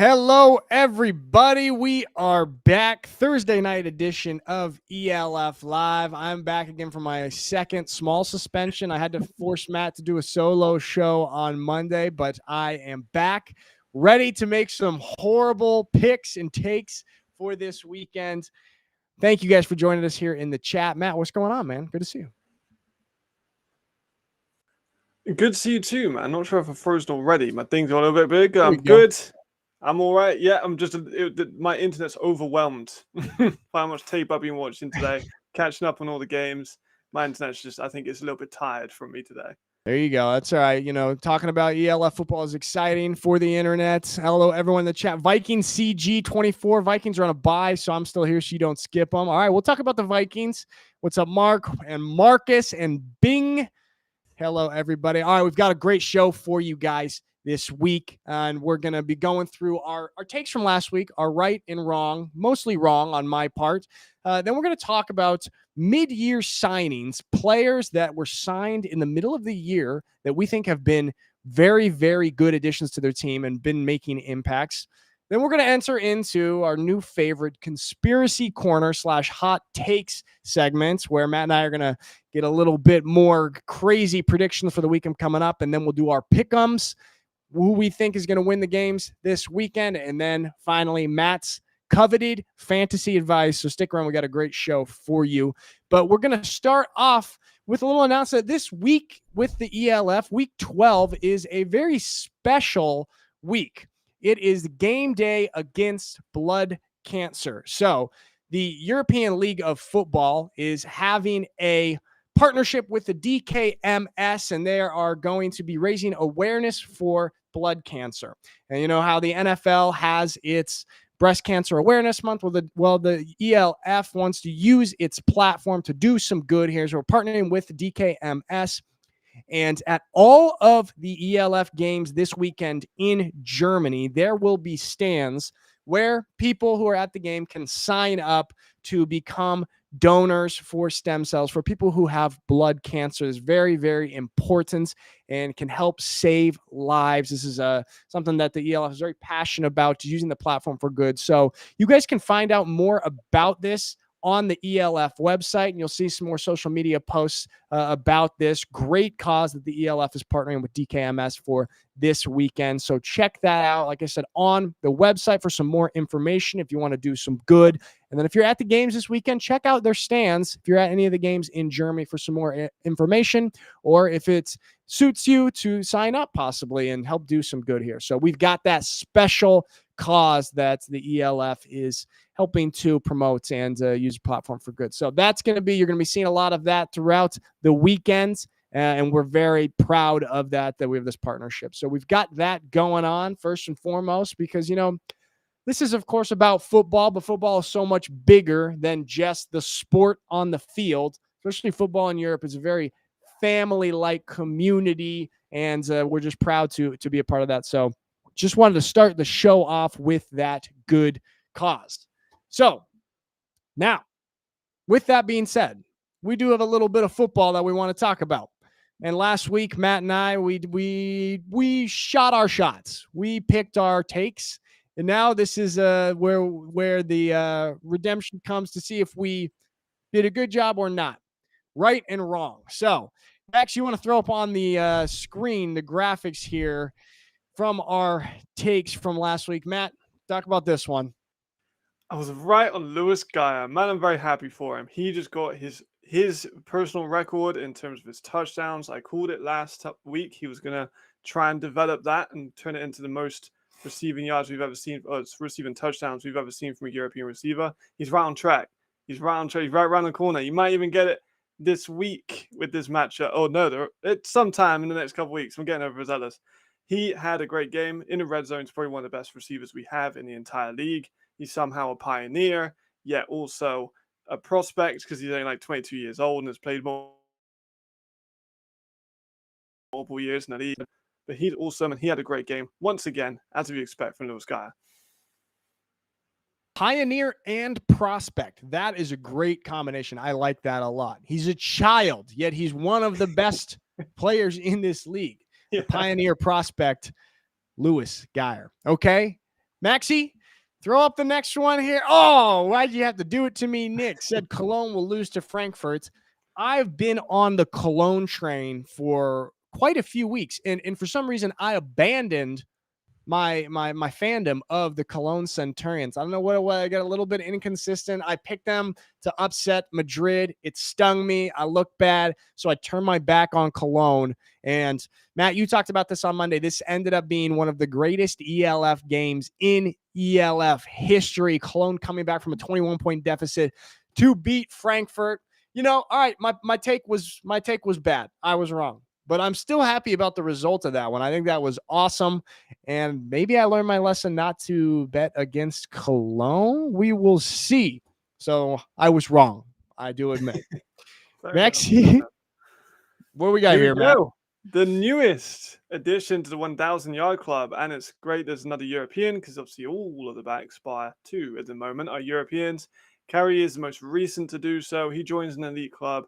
Hello, everybody. We are back. Thursday night edition of ELF Live. I'm back again for my second small suspension. I had to force Matt to do a solo show on Monday, but I am back ready to make some horrible picks and takes for this weekend. Thank you guys for joining us here in the chat. Matt, what's going on, man? Good to see you. Good to see you too, man. Not sure if I've frozen already. My thing's got a little bit big. I'm good. I'm all right. Yeah, I'm just my internet's overwhelmed by how much tape I've been watching today, catching up on all the games. My internet's just, I think it's a little bit tired from me today. There you go. That's all right. You know, talking about ELF football is exciting for the internet. Hello, everyone in the chat. Vikings CG24. Vikings are on a bye, so I'm still here so you don't skip them. All right, we'll talk about the Vikings. What's up, Mark and Marcus and Bing? Hello, everybody. All right, we've got a great show for you guys this week, and we're going to be going through our takes from last week, our right and wrong, mostly wrong on my part. Then we're going to talk about mid-year signings, players that were signed in the middle of the year that we think have been very, very good additions to their team and been making impacts. Then we're going to enter into our new favorite conspiracy corner / hot takes segments where Matt and I are going to get a little bit more crazy predictions for the weekend coming up. And then we'll do our pick'ems, who we think is going to win the games this weekend. And then finally, Matt's coveted fantasy advice. So stick around. We got a great show for you. But we're going to start off with a little announcement. This week with the ELF, week 12 is a very special week. It is game day against blood cancer. So the European League of Football is having a partnership with the DKMS, and they are going to be raising awareness for blood cancer. And you know how the NFL has its Breast Cancer Awareness Month? Well, the ELF wants to use its platform to do some good here. So we're partnering with the DKMS. And at all of the ELF games this weekend in Germany, there will be stands where people who are at the game can sign up to become donors for stem cells for people who have blood cancer. Is very, very important and can help save lives. This is something that the ELF is very passionate about, using the platform for good. So you guys can find out more about this on the ELF website, and you'll see some more social media posts about this great cause that the ELF is partnering with DKMS for this weekend. So check that out, like I said, on the website for some more information if you want to do some good. And then if you're at the games this weekend, check out their stands if you're at any of the games in Germany for some more information, or if it suits you to sign up possibly and help do some good here. So we've got that special cause that the ELF is helping to promote and use a platform for good. So that's going to be, you're going to be seeing a lot of that throughout the weekends. And we're very proud of that we have this partnership. So we've got that going on first and foremost, because, you know, this is, of course, about football, but football is so much bigger than just the sport on the field. Especially football in Europe is a very family-like community, and we're just proud to be a part of that. So just wanted to start the show off with that good cause. So now, with that being said, we do have a little bit of football that we want to talk about. And last week, Matt and I, we shot our shots. We picked our takes. And now this is where the redemption comes to see if we did a good job or not. Right and wrong. So, Max, you want to throw up on the screen the graphics here from our takes from last week. Matt, talk about this one. I was right on Lewis Geyer. Man, I'm very happy for him. He just got his personal record in terms of his touchdowns. I called it last week. He was going to try and develop that and turn it into the most receiving yards we've ever seen, or receiving touchdowns we've ever seen from a European receiver. He's right on track. He's right on track. He's right around the corner. You might even get it this week with this matchup. Oh, no, it's sometime in the next couple of weeks. I'm getting overzealous. He had a great game in the red zone. He's probably one of the best receivers we have in the entire league. He's somehow a pioneer, yet also a prospect because he's only like 22 years old and has played multiple years in the league. But he's awesome, and he had a great game once again, as we expect from Lewis Geyer. Pioneer and prospect. That is a great combination. I like that a lot. He's a child, yet he's one of the best players in this league. Yeah. Pioneer prospect, Lewis Geyer. Okay. Maxie, throw up the next one here. Oh, why'd you have to do it to me? Nick said Cologne will lose to Frankfurt. I've been on the Cologne train for quite a few weeks, and for some reason I abandoned my fandom of the Cologne Centurions. I don't know what I got a little bit inconsistent. I picked them to upset Madrid. It stung me. I looked bad, so I turned my back on Cologne. And Matt, you talked about this on Monday. This ended up being one of the greatest ELF games in ELF history. Cologne coming back from a 21-point deficit to beat Frankfurt. All right, my take was bad. I was wrong. But I'm still happy about the result of that one. I think that was awesome. And maybe I learned my lesson not to bet against Cologne. We will see. So I was wrong. I do admit. Next, what we got here, Matt? The newest addition to the 1,000-yard club. And it's great there's another European because obviously all of the backs by 2 at the moment are Europeans. Carey is the most recent to do so. He joins an elite club.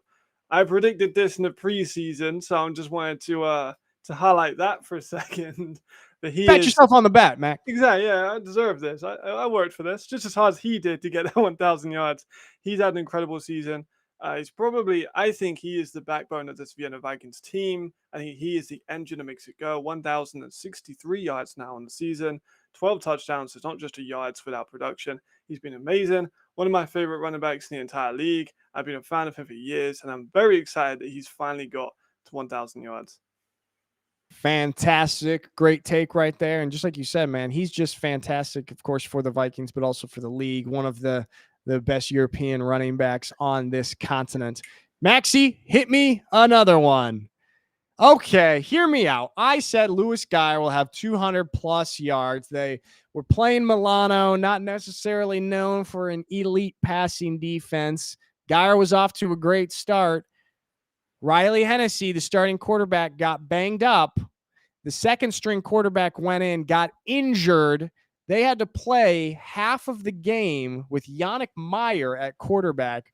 I predicted this in the preseason, so I just wanted to highlight that for a second. But pat yourself on the back, Mac. Exactly, yeah, I deserve this. I worked for this just as hard as he did to get that 1,000 yards. He's had an incredible season. I think he is the backbone of this Vienna Vikings team. I think he is the engine that makes it go. 1,063 yards now in the season, 12 touchdowns. So it's not just a yards without production. He's been amazing. One of my favorite running backs in the entire league. I've been a fan of him for years, and I'm very excited that he's finally got to 1,000 yards. Fantastic. Great take right there. And just like you said, man, he's just fantastic, of course, for the Vikings, but also for the league. One of the best European running backs on this continent. Maxie, hit me another one. Okay, hear me out. I said Lewis Geyer will have 200-plus yards. They were playing Milano, not necessarily known for an elite passing defense. Geyer was off to a great start. Riley Hennessy, the starting quarterback, got banged up. The second-string quarterback went in, got injured. They had to play half of the game with Yannick Meyer at quarterback.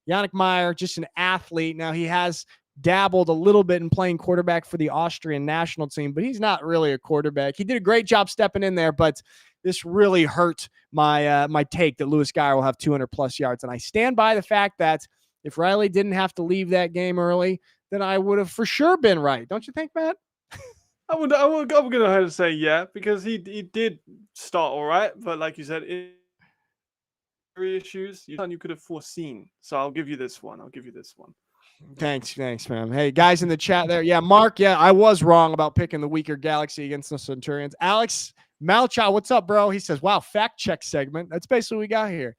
Yannick Meyer, just an athlete. Now, he has dabbled a little bit in playing quarterback for the Austrian national team, but he's not really a quarterback. He did a great job stepping in there, but this really hurt my take that Lewis Geyer will have 200-plus yards. And I stand by the fact that if Riley didn't have to leave that game early, then I would have for sure been right. Don't you think, Matt? I'm going to have to say yeah, because he did start all right, but like you said, issues you could have foreseen. So I'll give you this one. Thanks, man. Hey, guys in the chat there. Yeah, Mark, I was wrong about picking the weaker Galaxy against the Centurions. Alex Malchow, what's up, bro? He says, wow, fact check segment. That's basically what we got here.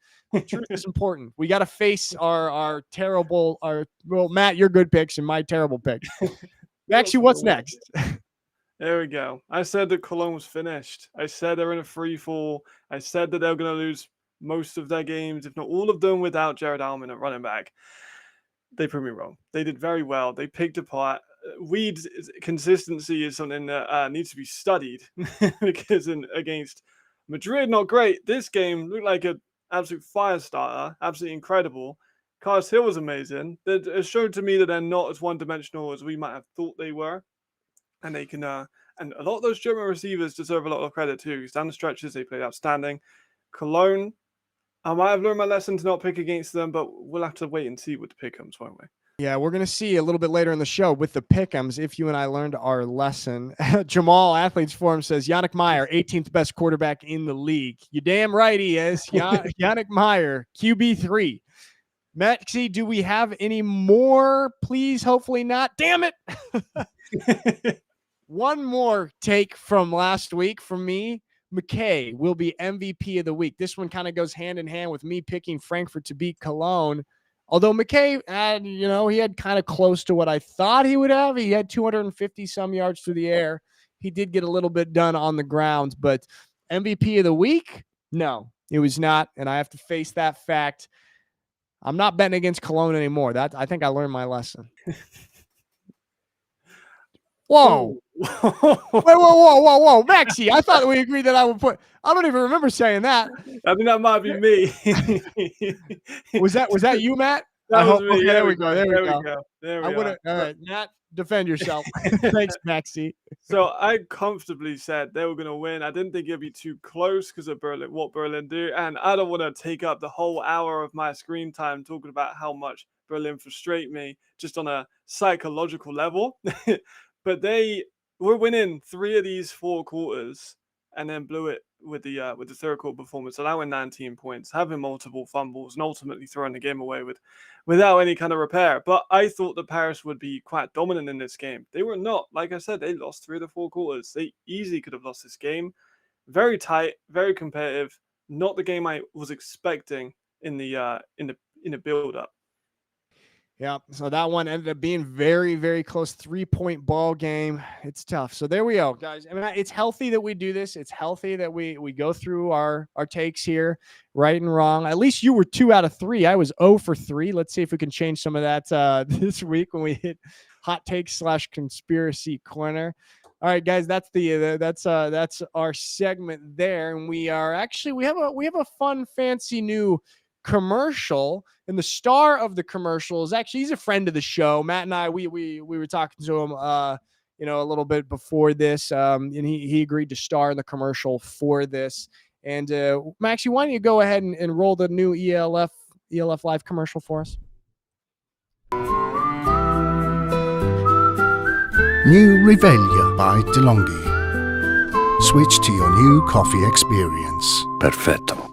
Truth is important. We got to face our Matt, your good picks and my terrible picks. Actually, what's next? There we go. I said that Cologne was finished. I said they're in a free fall. I said that they're going to lose most of their games, if not all of them, without Jared Allen at running back. They proved me wrong. They did very well. They picked apart. Weed's consistency is something that needs to be studied because against Madrid, not great. This game looked like an absolute fire starter, absolutely incredible. Carlos Hill was amazing. It showed to me that they're not as one-dimensional as we might have thought they were. And they can, and a lot of those German receivers deserve a lot of credit too. Down the stretches, they played outstanding. Cologne, I might have learned my lesson to not pick against them, but we'll have to wait and see with the pick'ems, won't we? Yeah, we're going to see a little bit later in the show with the pick'ems if you and I learned our lesson. Jamal Athletes Forum says Yannick Meyer, 18th best quarterback in the league. You damn right he is. Yannick Meyer, QB3. Maxie, do we have any more? Please, hopefully not. Damn it. One more take from last week from me. McKay will be MVP of the week. This one kind of goes hand in hand with me picking Frankfurt to beat Cologne. Although McKay, he had kind of close to what I thought he would have. He had 250 some yards through the air. He did get a little bit done on the ground, but MVP of the week? No, it was not. And I have to face that fact. I'm not betting against Cologne anymore. I think I learned my lesson. Whoa. Whoa. Maxie, I thought we agreed that I would put. I don't even remember saying that. I think that might be me. Was that you, Matt? That was me. Okay, there we go. There we go. All right, Matt, Defend yourself. Thanks, Maxie. So I comfortably said they were going to win. I didn't think it'd be too close because of Berlin, what Berlin do. And I don't want to take up the whole hour of my screen time talking about how much Berlin frustrate me just on a psychological level. But they were winning 3 of these 4 quarters and then blew it with the third quarter performance, allowing 19 points, having multiple fumbles, and ultimately throwing the game away without any kind of repair. But I thought that Paris would be quite dominant in this game. They were not. Like I said, they lost 3 of the 4 quarters. They easily could have lost this game. Very tight, very competitive. Not the game I was expecting in the build up. Yeah, so that one ended up being very, very close 3-point ball game. It's tough. So there we go, guys. I mean, it's healthy that we do this. It's healthy that we go through our takes here, right and wrong. At least you were 2 out of 3. I was 0 for 3. Let's see if we can change some of that this week when we hit hot takes / conspiracy corner. All right, guys, that's that's our segment there, and we have a fun, fancy new commercial, and the star of the commercial is actually, he's a friend of the show. Matt and I, we were talking to him a little bit before this, and he agreed to star in the commercial for this. And Maxie, why don't you go ahead and roll the new ELF Live commercial for us? New Rivelia by DeLonghi. Switch to your new coffee experience. Perfetto.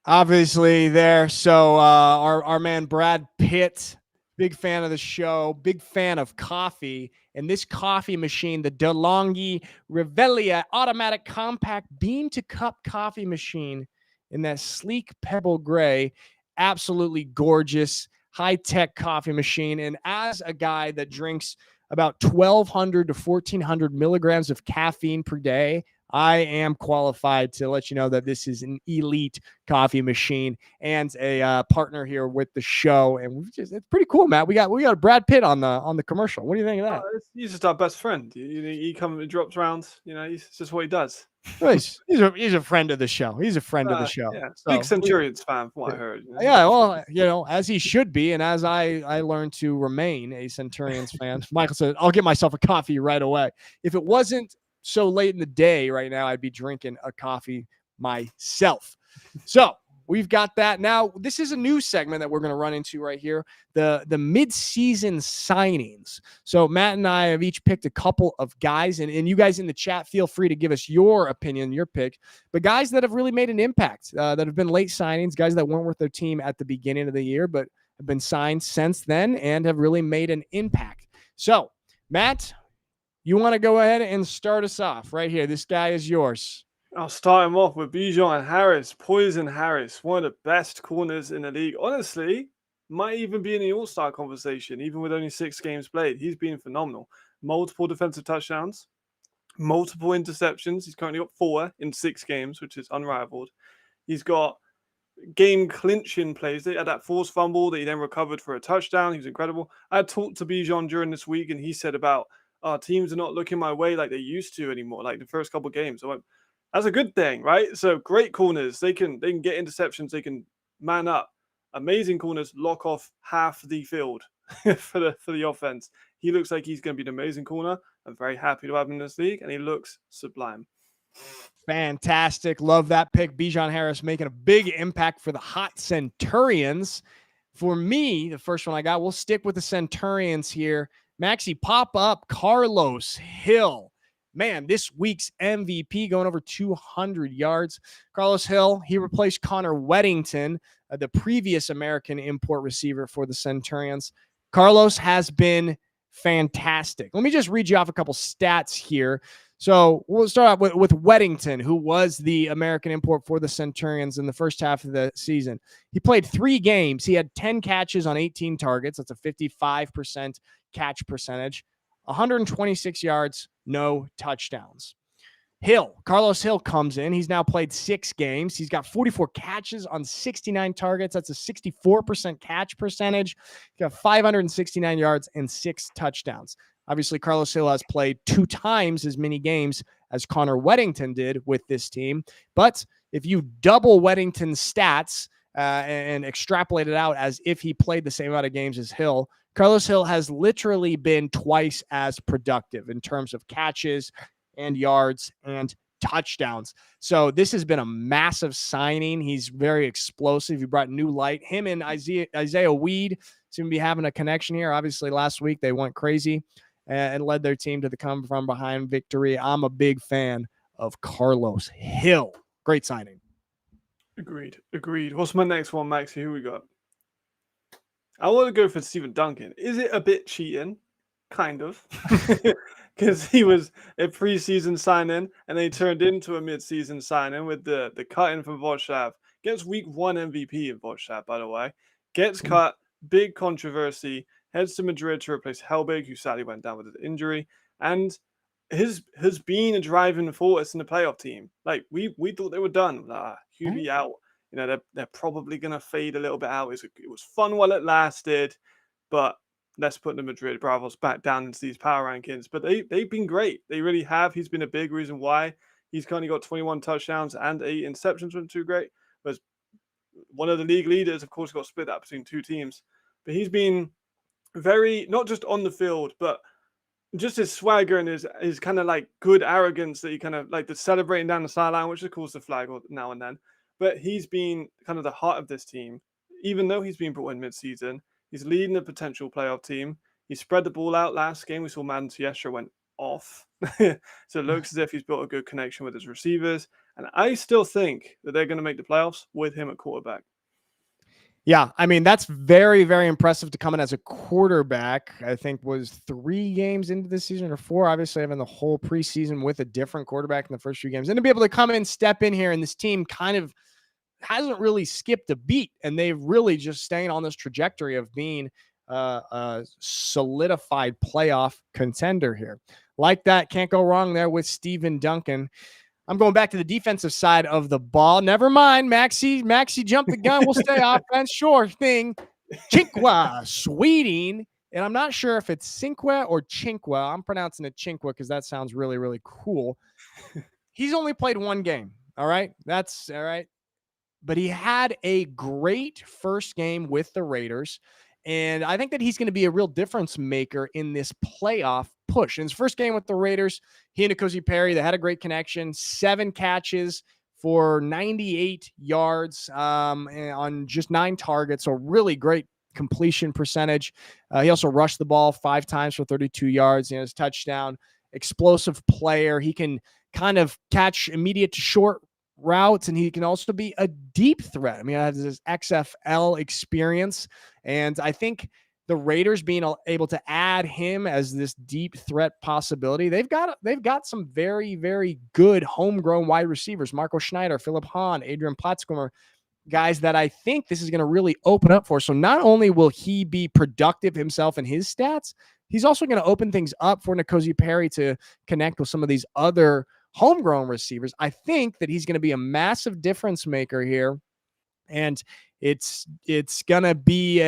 Obviously there. So our man Brad Pitt, big fan of the show, big fan of coffee. And this coffee machine, the DeLonghi Rivelia automatic compact bean to cup coffee machine in that sleek pebble gray, absolutely gorgeous, high-tech coffee machine. And as a guy that drinks about 1,200 to 1,400 milligrams of caffeine per day, I am qualified to let you know that this is an elite coffee machine and a partner here with the show. And it's pretty cool, Matt. We got Brad Pitt on the commercial. What do you think of that? He's just our best friend. He comes and drops around. It's just what he does. He's a friend of the show. He's a friend of the show. Yeah. So, big Centurions fan, from what I heard. Yeah, well, as he should be, and as I learned to remain a Centurions fan. Michael said, "I'll get myself a coffee right away." If it wasn't so late in the day right now, I'd be drinking a coffee myself. So we've got that. Now, this is a new segment that we're going to run into right here, the mid-season signings. So Matt and I have each picked a couple of guys, and you guys in the chat, feel free to give us your opinion, your pick, but guys that have really made an impact, that have been late signings, guys that weren't with their team at the beginning of the year, but have been signed since then and have really made an impact. So, Matt, you want to go ahead and start us off right here. This guy is yours. I'll start him off with Bijan Harris, Poison Harris, one of the best corners in the league. Honestly, might even be in the All-Star conversation, even with only 6 games played. He's been phenomenal. Multiple defensive touchdowns, multiple interceptions. He's currently got 4 in 6 games, which is unrivaled. He's got game-clinching plays. They had that forced fumble that he then recovered for a touchdown. He was incredible. I talked to Bijan during this week, and he said about, teams are not looking my way like they used to anymore, like the first couple of games. I went, that's a good thing, right? So great corners. They can get interceptions. They can man up. Amazing corners, lock off half the field for the offense. He looks like he's going to be an amazing corner. I'm very happy to have him in this league, and he looks sublime. Fantastic. Love that pick. Bijan Harris making a big impact for the hot Centurions. For me, the first one I got, we'll stick with the Centurions here. Maxie, pop up Carlos Hill. Man, this week's MVP going over 200 yards. Carlos Hill, he replaced Connor Weddington, the previous American import receiver for the Centurions. Carlos has been fantastic. Let me just read you off a couple stats here. So we'll start off with Weddington, who was the American import for the Centurions in the first half of the season. He played 3 games. He had 10 catches on 18 targets. That's a 55% catch percentage. 126 yards, no touchdowns. Carlos Hill comes in. He's now played 6 games. He's got 44 catches on 69 targets. That's a 64% catch percentage. He's got 569 yards and 6 touchdowns. Obviously, Carlos Hill has played 2 times as many games as Connor Weddington did with this team. But if you double Weddington's stats and extrapolate it out as if he played the same amount of games as Hill, Carlos Hill has literally been twice as productive in terms of catches and yards and touchdowns. So this has been a massive signing. He's very explosive. He brought new light. Him and Isaiah Weed seem to be having a connection here. Obviously, last week they went crazy and led their team to the come from behind victory. I'm a big fan of Carlos Hill. Great signing. Agreed. What's my next one, Maxie? Who we got? I want to go for Stephen Duncan. Is it a bit cheating? Kind of. Because he was a preseason signing and they turned into a mid-season signing with the cut-in from Wrocław. Gets week 1 MVP in Wrocław, by the way. Gets cut, big controversy, heads to Madrid to replace Helbig, who sadly went down with an injury, and has been a driving force in the playoff team. Like, we thought they were done. He'll be out. You know, they're probably going to fade a little bit out. It was fun while it lasted, but let's put the Madrid Bravos back down into these power rankings. But they've been great. They really have. He's been a big reason why. He's currently got 21 touchdowns and 8 interceptions, which too great. But one of the league leaders, of course, got split up between 2 teams. But he's been very, not just on the field, but just his swagger and his kind of like good arrogance that he kind of like the celebrating down the sideline, which of course the flag now and then. But he's been kind of the heart of this team, even though he's been brought in mid-season. He's leading a potential playoff team. He spread the ball out last game. We saw Madden Tiestra went off. So it looks as if he's built a good connection with his receivers. And I still think that they're going to make the playoffs with him at quarterback. Yeah, I mean, that's very, very impressive to come in as a quarterback. I think was 3 games into the season or 4, obviously having the whole preseason with a different quarterback in the first few games. And to be able to come in, step in here, and this team kind of hasn't really skipped a beat. And they've really just staying on this trajectory of being a solidified playoff contender here. Like that, can't go wrong there with Stephen Duncan. I'm going back to the defensive side of the ball. Never mind, Maxie jumped the gun. We'll stay offense. Sure thing. Chinqua Sweeting. And I'm not sure if it's Cinque or Chinqua. I'm pronouncing it Chinqua because that sounds really, really cool. He's only played 1 game. All right. That's all right. But he had a great first game with the Raiders. And I think that he's going to be a real difference maker in this playoff push. In his first game with the Raiders, he and Nick Alfieri, they had a great connection. 7 catches for 98 yards on just 9 targets. So really great completion percentage. He also rushed the ball 5 times for 32 yards. His touchdown, explosive player. He can kind of catch immediate to short routes, and he can also be a deep threat. I mean, I have this XFL experience, and I think the Raiders being able to add him as this deep threat possibility, they've got some very, very good homegrown wide receivers. Marco Schneider, Philip Hahn, Adrian Platzkummer, guys that I think this is going to really open up for. So not only will he be productive himself in his stats, he's also going to open things up for Nick Alfieri to connect with some of these other homegrown receivers. I think that he's going to be a massive difference maker here. And it's going to be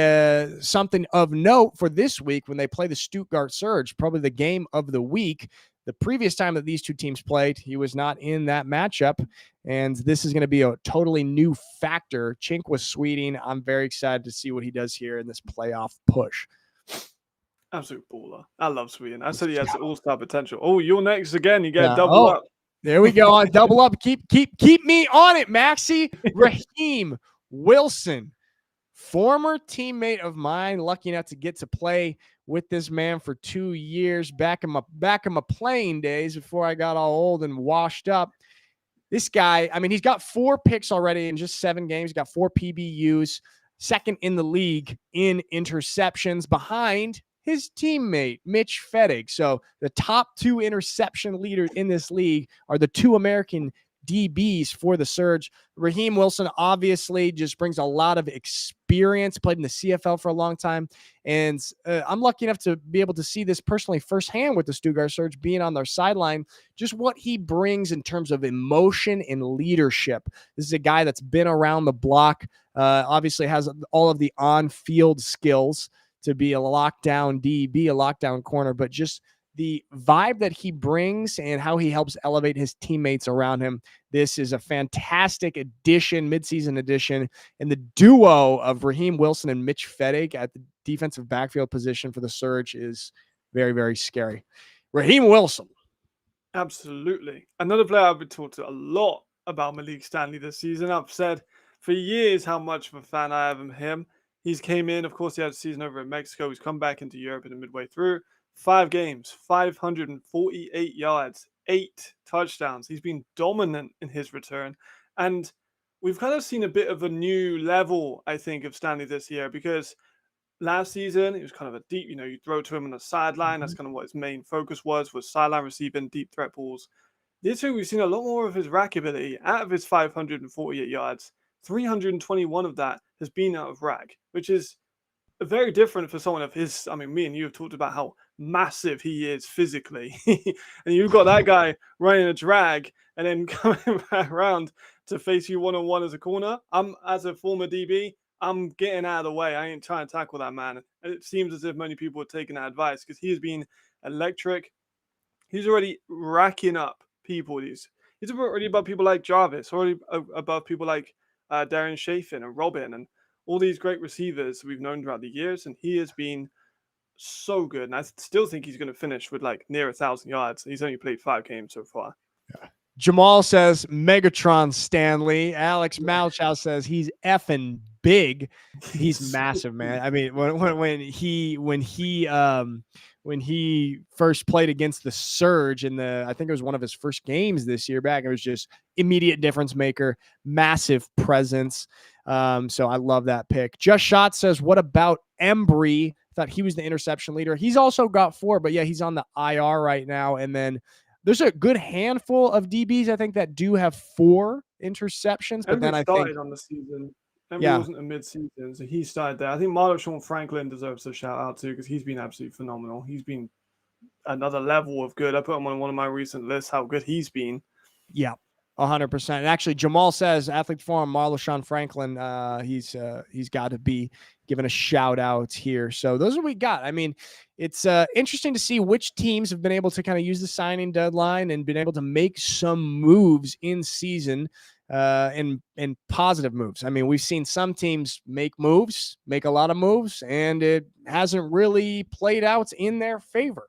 something of note for this week when they play the Stuttgart Surge, probably the game of the week. The previous time that these 2 teams played, he was not in that matchup. And this is going to be a totally new factor. Chink was Sweeting. I'm very excited to see what he does here in this playoff push. Absolute baller. I love Sweeting. I said he has all-star potential. Oh, you're next again. You get double up. There we go. On double up. Keep me on it, Maxie. Raheem Wilson, former teammate of mine, lucky enough to get to play with this man for 2 years back in my playing days before I got all old and washed up. This guy, I mean, he's got 4 picks already in just 7 games. He's got 4 PBUs, second in the league in interceptions behind his teammate, Mitch Fettig. So the top 2 interception leaders in this league are the 2 American DBs for the Surge. Raheem Wilson obviously just brings a lot of experience, played in the CFL for a long time. And I'm lucky enough to be able to see this personally firsthand with the Stuttgart Surge, being on their sideline, just what he brings in terms of emotion and leadership. This is a guy that's been around the block, obviously has all of the on-field skills to be a lockdown DB, a lockdown corner, but just the vibe that he brings and how he helps elevate his teammates around him. This is a fantastic addition, midseason addition. And the duo of Raheem Wilson and Mitch Fettig at the defensive backfield position for the Surge is very, very scary. Raheem Wilson. Absolutely. Another player I've been talking to a lot about Malik Stanley this season. I've said for years how much of a fan I have of him. He's came in, of course, he had a season over in Mexico. He's come back into Europe in the midway through. 5 games, 548 yards, 8 touchdowns. He's been dominant in his return. And we've kind of seen a bit of a new level, I think, of Stanley this year, because last season, it was kind of a deep, you throw to him on the sideline. That's kind of what his main focus was sideline receiving, deep threat balls. This year, we've seen a lot more of his rack ability. Out of his 548 yards, 321 of that has been out of rack, which is very different for someone of his. I mean, me and you have talked about how massive he is physically. And you've got that guy running a drag and then coming back around to face you one-on-one as a corner. As a former DB, I'm getting out of the way. I ain't trying to tackle that man. And it seems as if many people are taking that advice because he's been electric. He's already racking up people. He's already above people like Jarvis, already above people like Darren Chafin and Robin and all these great receivers we've known throughout the years. And he has been so good. And I still think he's going to finish with like near 1,000 yards. He's only played 5 games so far. Yeah. Jamal says Megatron Stanley. Alex Malchow says he's effing big. He's massive, man. I mean, when he first played against the Surge in I think it was one of his first games this year back, it was just immediate difference maker, massive presence. So I love that pick. Just Shot says, what about Embry? Thought he was the interception leader. He's also got 4, but yeah, he's on the IR right now. And then there's a good handful of DBs, I think, that do have 4 interceptions. But then I think on the season. Embry wasn't a mid-season, so he started there. I think Sean Franklin deserves a shout out too because he's been absolutely phenomenal. He's been another level of good. I put him on one of my recent lists. How good he's been. Yeah. 100%. And actually, Jamal says Athlete Forum, Sean Franklin, he's got to be given a shout out here. So those are what we got. I mean, it's interesting to see which teams have been able to kind of use the signing deadline and been able to make some moves in season, and positive moves. I mean, we've seen some teams make a lot of moves, and it hasn't really played out in their favor.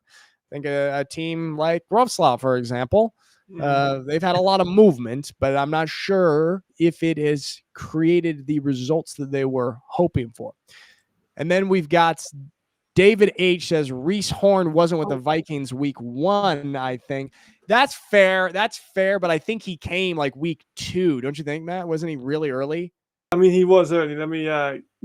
I think a team like Wrocław, for example, they've had a lot of movement, but I'm not sure if it has created the results that they were hoping for. And then we've got David H. says Reese Horn wasn't with the Vikings week 1, I think. That's fair. But I think he came like week 2. Don't you think, Matt? Wasn't he really early? I mean, he was early. Let me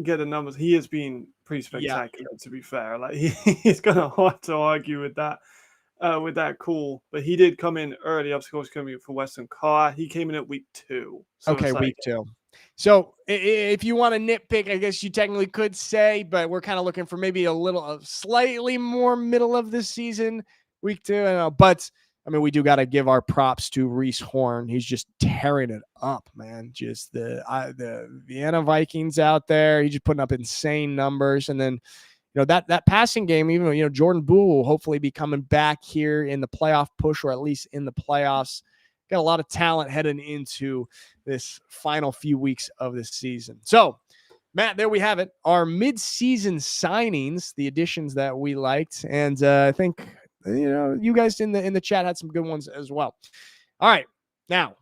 get the numbers. He has been pretty spectacular, to be fair. Like he's kind of hard to argue with that. Call, but he did come in early. Of course, coming for Western Carr. He came in at week 2. So okay, week 2. So if you want to nitpick, I guess you technically could say, but we're kind of looking for maybe a slightly more middle of the season, week 2. I don't know, but I mean, we do got to give our props to Reese Horn. He's just tearing it up, man. Just the Vienna Vikings out there. He's just putting up insane numbers, and then. That passing game, even, Jordan Boole will hopefully be coming back here in the playoff push, or at least in the playoffs. Got a lot of talent heading into this final few weeks of this season. So, Matt, there we have it. Our mid-season signings, the additions that we liked. And I think, you guys in the chat had some good ones as well. All right. Now,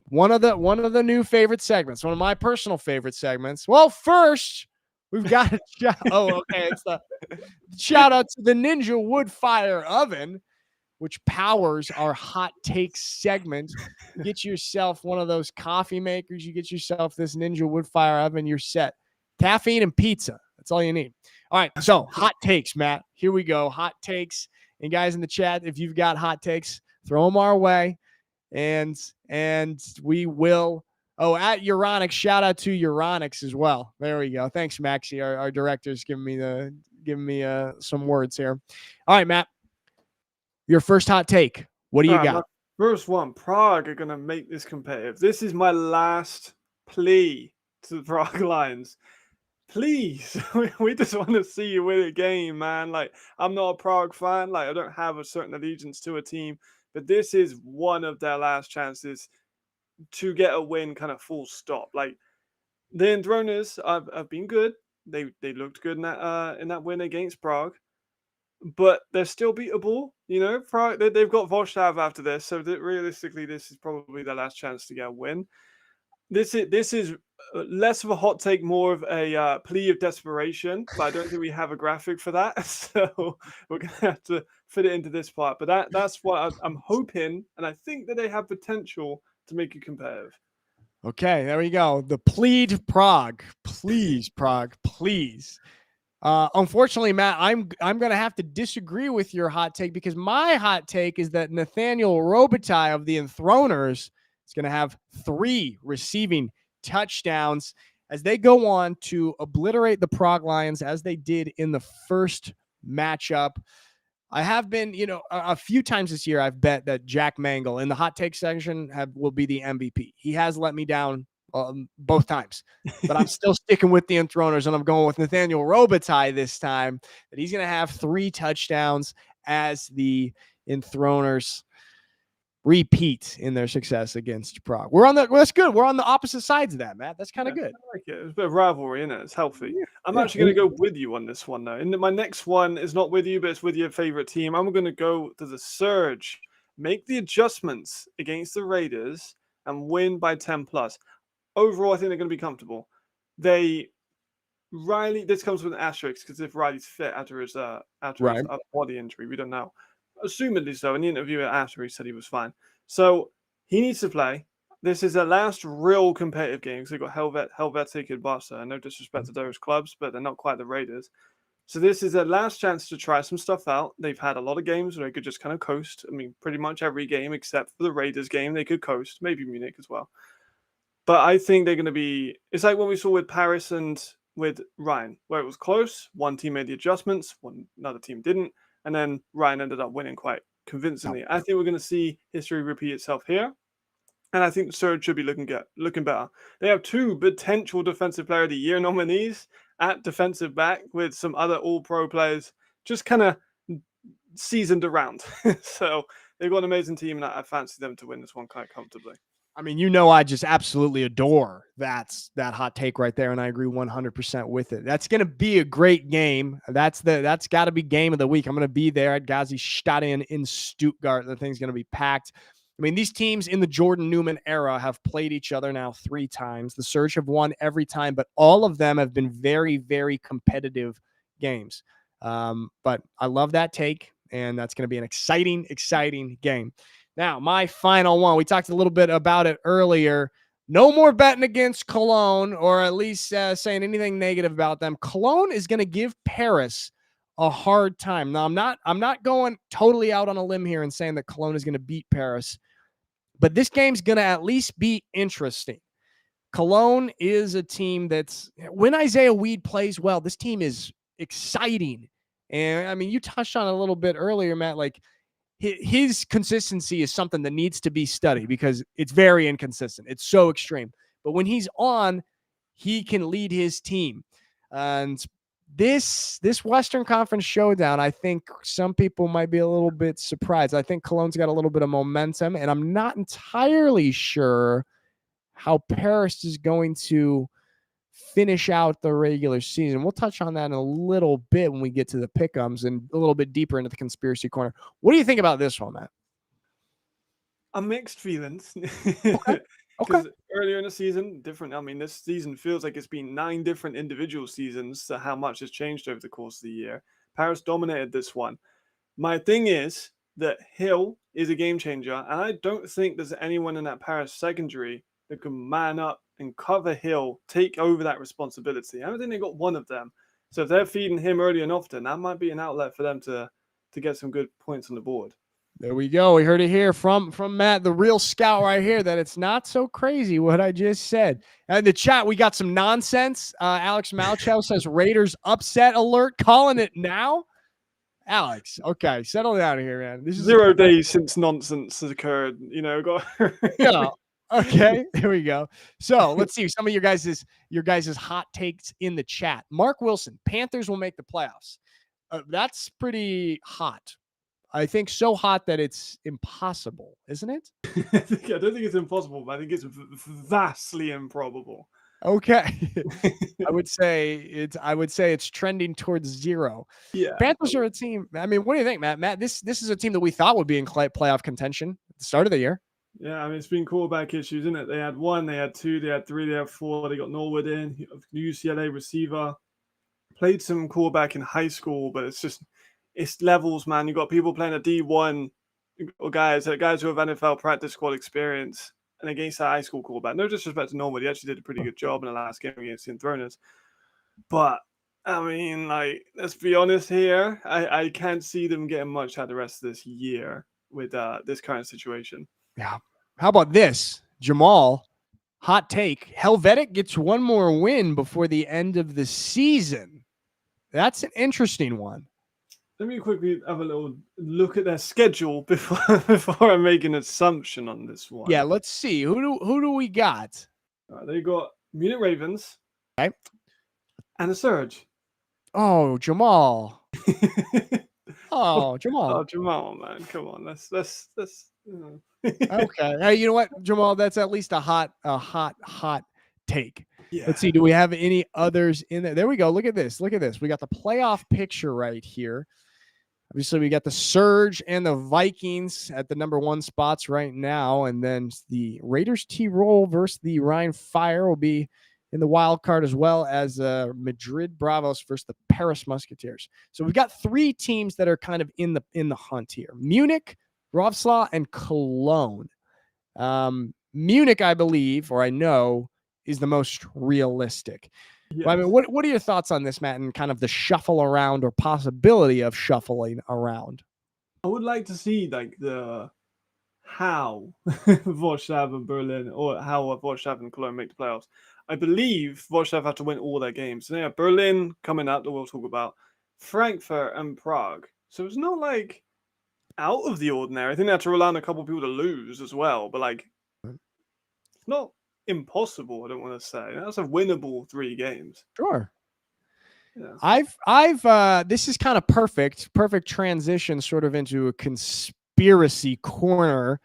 one of the new favorite segments, one of my personal favorite segments. Well, first, we've got it's the shout out to the Ninja Wood Fire Oven, which powers our hot takes segment. You get yourself one of those coffee makers. You get yourself this Ninja Wood Fire Oven. You're set. Caffeine and pizza. That's all you need. All right. So hot takes, Matt. Here we go. Hot takes. And guys in the chat, if you've got hot takes, throw them our way, and we will. Oh, at Euronics, shout out to Euronics as well. There we go. Thanks, Maxie. Our director's giving me some words here. All right, Matt. Your first hot take. What do you got? First one, Prague are going to make this competitive. This is my last plea to the Prague Lions. please, we just want to see you win a game, man. Like, I'm not a Prague fan. Like, I don't have a certain allegiance to a team, but this is one of their last chances to get a win, kind of full stop. Like, the Enthroners have been good. They looked good in that win against Prague, but they're still beatable. Prague, they've got Vostav after this, so realistically, this is probably their last chance to get a win. This is less of a hot take, more of a plea of desperation, but I don't think we have a graphic for that, so we're gonna have to fit it into this part. But that's what I'm hoping, and I think that they have potential to make it competitive. Okay, there we go. The plead Prague. Please, Prague, please. Unfortunately, Matt, I'm going to have to disagree with your hot take, because my hot take is that Nathaniel Robitaille of the Enthroners is going to have 3 receiving touchdowns as they go on to obliterate the Prague Lions as they did in the first matchup. I have been, a few times this year, I've bet that Jack Mangle in the hot take section will be the MVP. He has let me down both times, but I'm still sticking with the Enthroners, and I'm going with Nathaniel Robitaille this time, that he's going to have 3 touchdowns as the Enthroners repeat in their success against Prague. That's good. We're on the opposite sides of that, Matt. That's kind of good. I like it. It's a bit of rivalry, isn't it? It's healthy. I'm actually going to go with you on this one, though. And my next one is not with you, but it's with your favorite team. I'm going to go to the Surge, make the adjustments against the Raiders, and win by 10 plus. Overall, I think they're going to be comfortable. Riley, this comes with an asterisk, because if Riley's fit after his body injury, we don't know. Assumedly so. In the interview after, he said he was fine. So he needs to play. This is their last real competitive game, because they've got Helvetic and Barca. No disrespect to those clubs, but they're not quite the Raiders. So this is their last chance to try some stuff out. They've had a lot of games where they could just kind of coast. I mean, pretty much every game except for the Raiders game, they could coast. Maybe Munich as well. But I think they're going to be... It's like what we saw with Paris and with Ryan, where it was close. One team made the adjustments, another team didn't. And then Ryan ended up winning quite convincingly. I think we're going to see history repeat itself here. And I think the Surge should be looking better. They have 2 potential Defensive Player of the Year nominees at defensive back, with some other all-pro players just kind of seasoned around. So they've got an amazing team, and I fancy them to win this one quite comfortably. I mean, I just absolutely adore that hot take right there, and I agree 100% with it. That's going to be a great game. That's got to be game of the week. I'm going to be there at Gazi-Stadion in Stuttgart. The thing's going to be packed. I mean, these teams in the Jordan Newman era have played each other now 3 times. The Surge have won every time, but all of them have been very, very competitive games. But I love that take, and that's going to be an exciting, exciting game. Now, my final one, we talked a little bit about it earlier. No more betting against Cologne, or at least saying anything negative about them. Cologne is going to give Paris a hard time. Now, I'm not going totally out on a limb here and saying that Cologne is going to beat Paris, but this game's going to at least be interesting. Cologne is a team that's, when Isaiah Weed plays well, this team is exciting. And I mean, you touched on it a little bit earlier, Matt, like his consistency is something that needs to be studied, because it's very inconsistent. It's so extreme. But when he's on, he can lead his team. And this Western Conference showdown, I think some people might be a little bit surprised. I think Cologne's got a little bit of momentum, and I'm not entirely sure how Paris is going to finish out the regular season. We'll touch on that in a little bit when we get to the pick'ems and a little bit deeper into the conspiracy corner. What do you think about this one, Matt? Mixed feelings. Okay. Because earlier in the season, different. I mean, this season feels like it's been 9 different individual seasons, so how much has changed over the course of the year. Paris dominated this one. My thing is that Hill is a game changer, and I don't think there's anyone in that Paris secondary that can man up and cover Hill, take over that responsibility. I don't think they got one of them. So if they're feeding him early and often, that might be an outlet for them to get some good points on the board. There we go. We heard it here from Matt, the real scout right here, that it's not so crazy what I just said. In the chat, we got some nonsense. Alex Malchow says Raiders upset alert, calling it now. Alex, okay, settle down here, man. This is 0 days since nonsense has occurred. Yeah. Okay, there we go. So let's see some of your guys' hot takes in the chat. Mark Wilson, Panthers will make the playoffs. That's pretty hot. I think so hot that it's impossible, isn't it? I don't think it's impossible, but I think it's vastly improbable. Okay. I would say it's trending towards 0. Yeah. Panthers are a team. I mean, what do you think, Matt? Matt, this is a team that we thought would be in playoff contention at the start of the year. Yeah, I mean, it's been quarterback issues, isn't it? They had 1, they had 2, they had 3, they had 4. They got Norwood in, UCLA receiver. Played some quarterback in high school, but it's levels, man. You got people playing a D1 or guys who have NFL practice squad experience, and against that high school quarterback. No disrespect to Norwood, he actually did a pretty good job in the last game against the Enthroners. But I mean, like, let's be honest here. I can't see them getting much out the rest of this year with this current situation. Yeah. How about this, Jamal? Hot take. Helvetic gets one more win before the end of the season. That's an interesting one. Let me quickly have a little look at their schedule before I make an assumption on this one. Yeah, let's see. Who do we got? They got Munich Ravens. Okay. And a Surge. Oh, Jamal. Oh, Jamal. Oh, Jamal, man. Come on. Let's Okay. Hey, you know what, Jamal? That's at least a hot take. Yeah. Let's see. Do we have any others in there? There we go. Look at this. Look at this. We got the playoff picture right here. Obviously, we got the Surge and the Vikings at the number 1 spots right now. And then the Raiders T-Roll versus the Rhine Fire will be in the wild card, as well as Madrid Bravos versus the Paris Musketeers. So we've got 3 teams that are kind of in the hunt here. Munich, Wrocław, and Cologne. Munich, I believe, or I know, is the most realistic. Yes. Well, I mean, what are your thoughts on this, Matt, and kind of the shuffle around or possibility of shuffling around? I would like to see like the how Wrocław and Berlin, or how Wrocław and Cologne make the playoffs. I believe Wrocław have to win all their games. So they have Berlin coming up that we'll talk about, Frankfurt and Prague. So it's not like out of the ordinary. I think they have to rely on a couple of people to lose as well, but like it's not impossible. I don't want to say that's a winnable 3 games. Sure. Yeah. I've this is kind of perfect transition sort of into a conspiracy corner.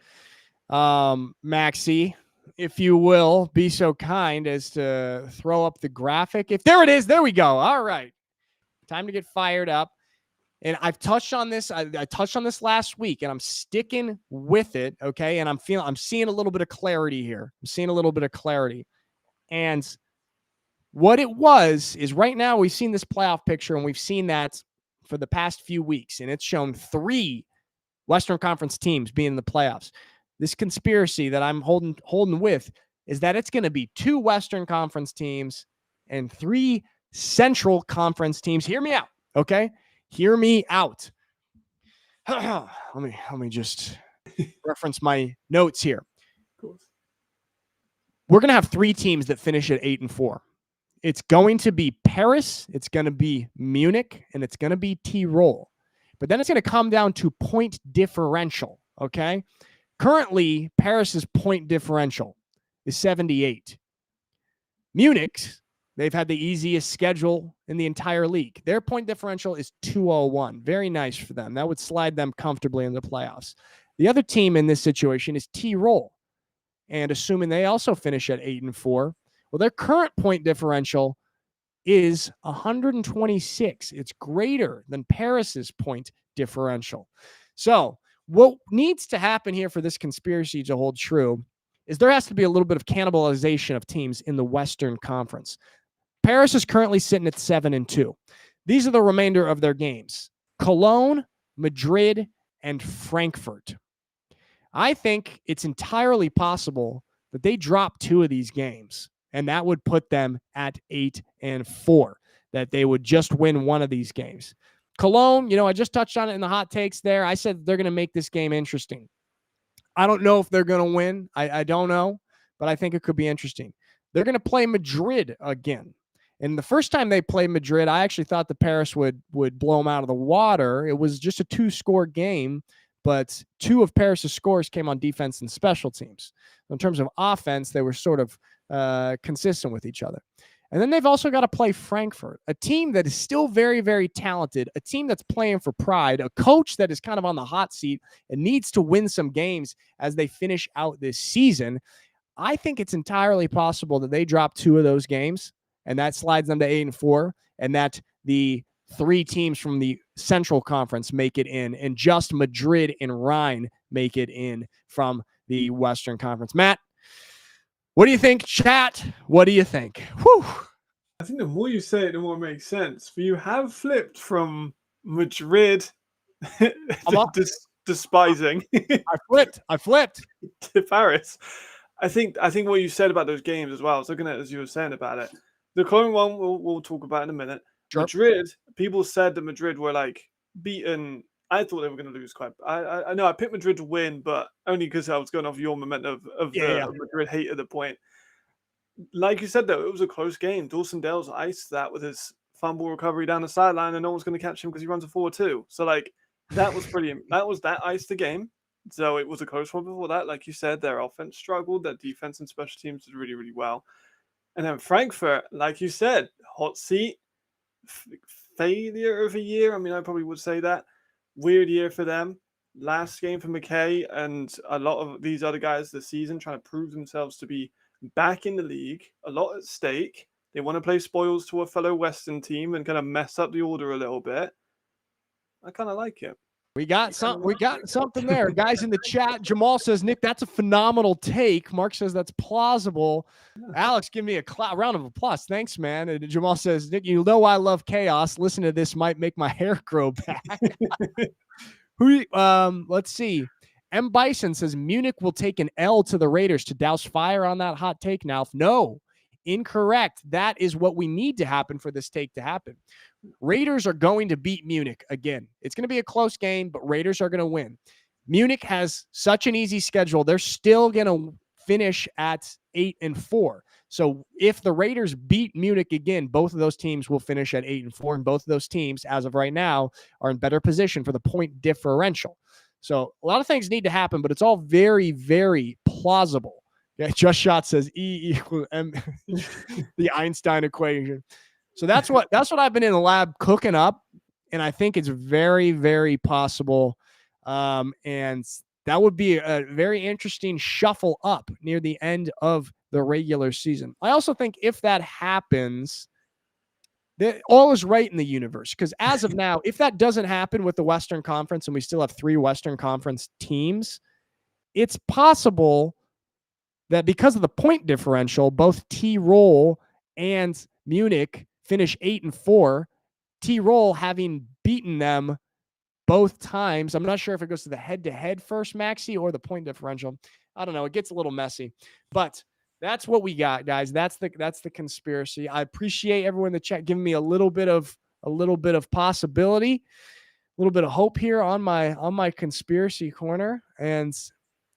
Maxie, if you will be so kind as to throw up the graphic. If there it is, there we go. All right. Time to get fired up. And I've touched on this. I touched on this last week, and I'm sticking with it. Okay. And I'm seeing a little bit of clarity here. I'm seeing a little bit of clarity. And what it was is right now we've seen this playoff picture, and we've seen that for the past few weeks, and it's shown 3 Western Conference teams being in the playoffs. This conspiracy that I'm holding with is that it's going to be 2 Western Conference teams and 3 Central Conference teams. Hear me out. Okay. Hear me out. Let me just reference my notes here. Of course. We're going to have 3 teams that finish at 8-4. It's going to be Paris, it's going to be Munich, and it's going to be T-Roll. But then it's going to come down to point differential, okay? Currently, Paris's point differential is 78. Munich's, they've had the easiest schedule in the entire league. Their point differential is 201. Very nice for them. That would slide them comfortably in the playoffs. The other team in this situation is T-Roll. And assuming they also finish at 8-4, well, their current point differential is 126. It's greater than Paris's point differential. So what needs to happen here for this conspiracy to hold true is there has to be a little bit of cannibalization of teams in the Western Conference. Paris is currently sitting at 7-2. These are the remainder of their games: Cologne, Madrid, and Frankfurt. I think it's entirely possible that they drop 2 of these games, and that would put them at 8-4, that they would just win one of these games. Cologne, I just touched on it in the hot takes there. I said they're going to make this game interesting. I don't know if they're going to win. I don't know, but I think it could be interesting. They're going to play Madrid again. And the first time they played Madrid, I actually thought the Paris would blow them out of the water. It was just a 2-score game. but 2 of Paris's scores came on defense and special teams. In terms of offense, they were sort of consistent with each other. And then they've also got to play Frankfurt, a team that is still very, very talented, a team that's playing for pride, a coach that is kind of on the hot seat and needs to win some games as they finish out this season. I think it's entirely possible that they drop 2 of those games, and that slides them to 8-4, and that the 3 teams from the Central Conference make it in, and just Madrid and Rhine make it in from the Western Conference. Matt, what do you think, chat? What do you think? Whew. I think the more you say it, the more it makes sense. But you have flipped from Madrid despising I flipped to Paris. I think what you said about those games as well. I was looking at it as you were saying about it. The Cologne one we'll talk about in a minute. Sure. Madrid, people said that Madrid were like beaten. I thought they were going to lose quite. I know I picked Madrid to win, but only because I was going off your momentum of the Madrid hate at the point. Like you said, though, it was a close game. Dawson Dale's iced that with his fumble recovery down the sideline, and no one's going to catch him because he runs a 4-2. So like that was pretty. that iced the game. So it was a close one before that. Like you said, their offense struggled. Their defense and special teams did really, really well. And then Frankfurt, like you said, hot seat, failure of a year. I mean, I probably would say that. Weird year for them. Last game for McKay and a lot of these other guys this season trying to prove themselves to be back in the league. A lot at stake. They want to play spoils to a fellow Western team and kind of mess up the order a little bit. I kind of like it. We got something there. Guys in the chat, Jamal says, Nick, that's a phenomenal take. Mark says that's plausible. Yeah. Alex, give me a round of applause. Thanks, man. And Jamal says, Nick, you know I love chaos. Listen to this might make my hair grow back. Let's see. M. Bison says Munich will take an L to the Raiders to douse fire on that hot take now. No, incorrect. That is what we need to happen for this take to happen. Raiders are going to beat Munich again. It's going to be a close game, but Raiders are going to win. Munich has such an easy schedule. They're still going to finish at 8-4. So if the Raiders beat Munich again, both of those teams will finish at 8-4, and both of those teams, as of right now, are in better position for the point differential. So a lot of things need to happen, but it's all very, very plausible. Yeah, Just Shot says E equals M, the Einstein equation. So that's what I've been in the lab cooking up, and I think it's very, very possible. And that would be a very interesting shuffle up near the end of the regular season. I also think if that happens, that all is right in the universe. Because as of now, if that doesn't happen with the Western Conference and we still have 3 Western Conference teams, it's possible that because of the point differential, both T-Roll and Munich finish 8-4, T-Roll having beaten them both times. I'm not sure if it goes to the head-to-head first, Maxi, or the point differential. I don't know. It gets a little messy, but that's what we got, guys. That's the conspiracy. I appreciate everyone in the chat giving me a little bit of possibility, a little bit of hope here on my conspiracy corner. And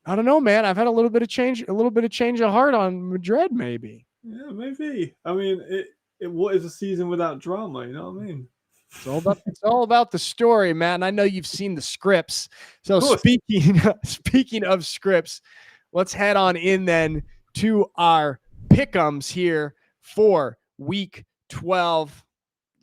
I don't know, man. I've had a little bit of change of heart on Madrid, maybe. Yeah, maybe. I mean, what is a season without drama? You know what I mean? It's all about the story, man. I know you've seen the scripts. So speaking of scripts, let's head on in then to our pick'ems here for week 12.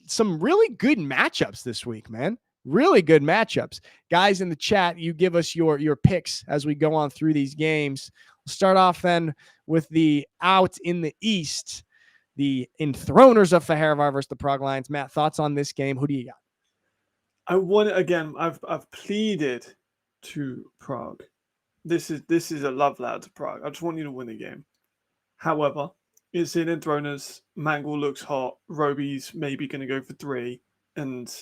Some really good matchups this week, man. Really good matchups. Guys in the chat, you give us your picks as we go on through these games. We'll start off then with the out in the East. The enthroners of Fehérvár versus the Prague Lions. Matt, thoughts on this game? Who do you got? I want it again. I've pleaded to Prague. This is a love letter to Prague. I just want you to win the game. However, it's in enthroners. Mangle looks hot. Roby's maybe going to go for 3, and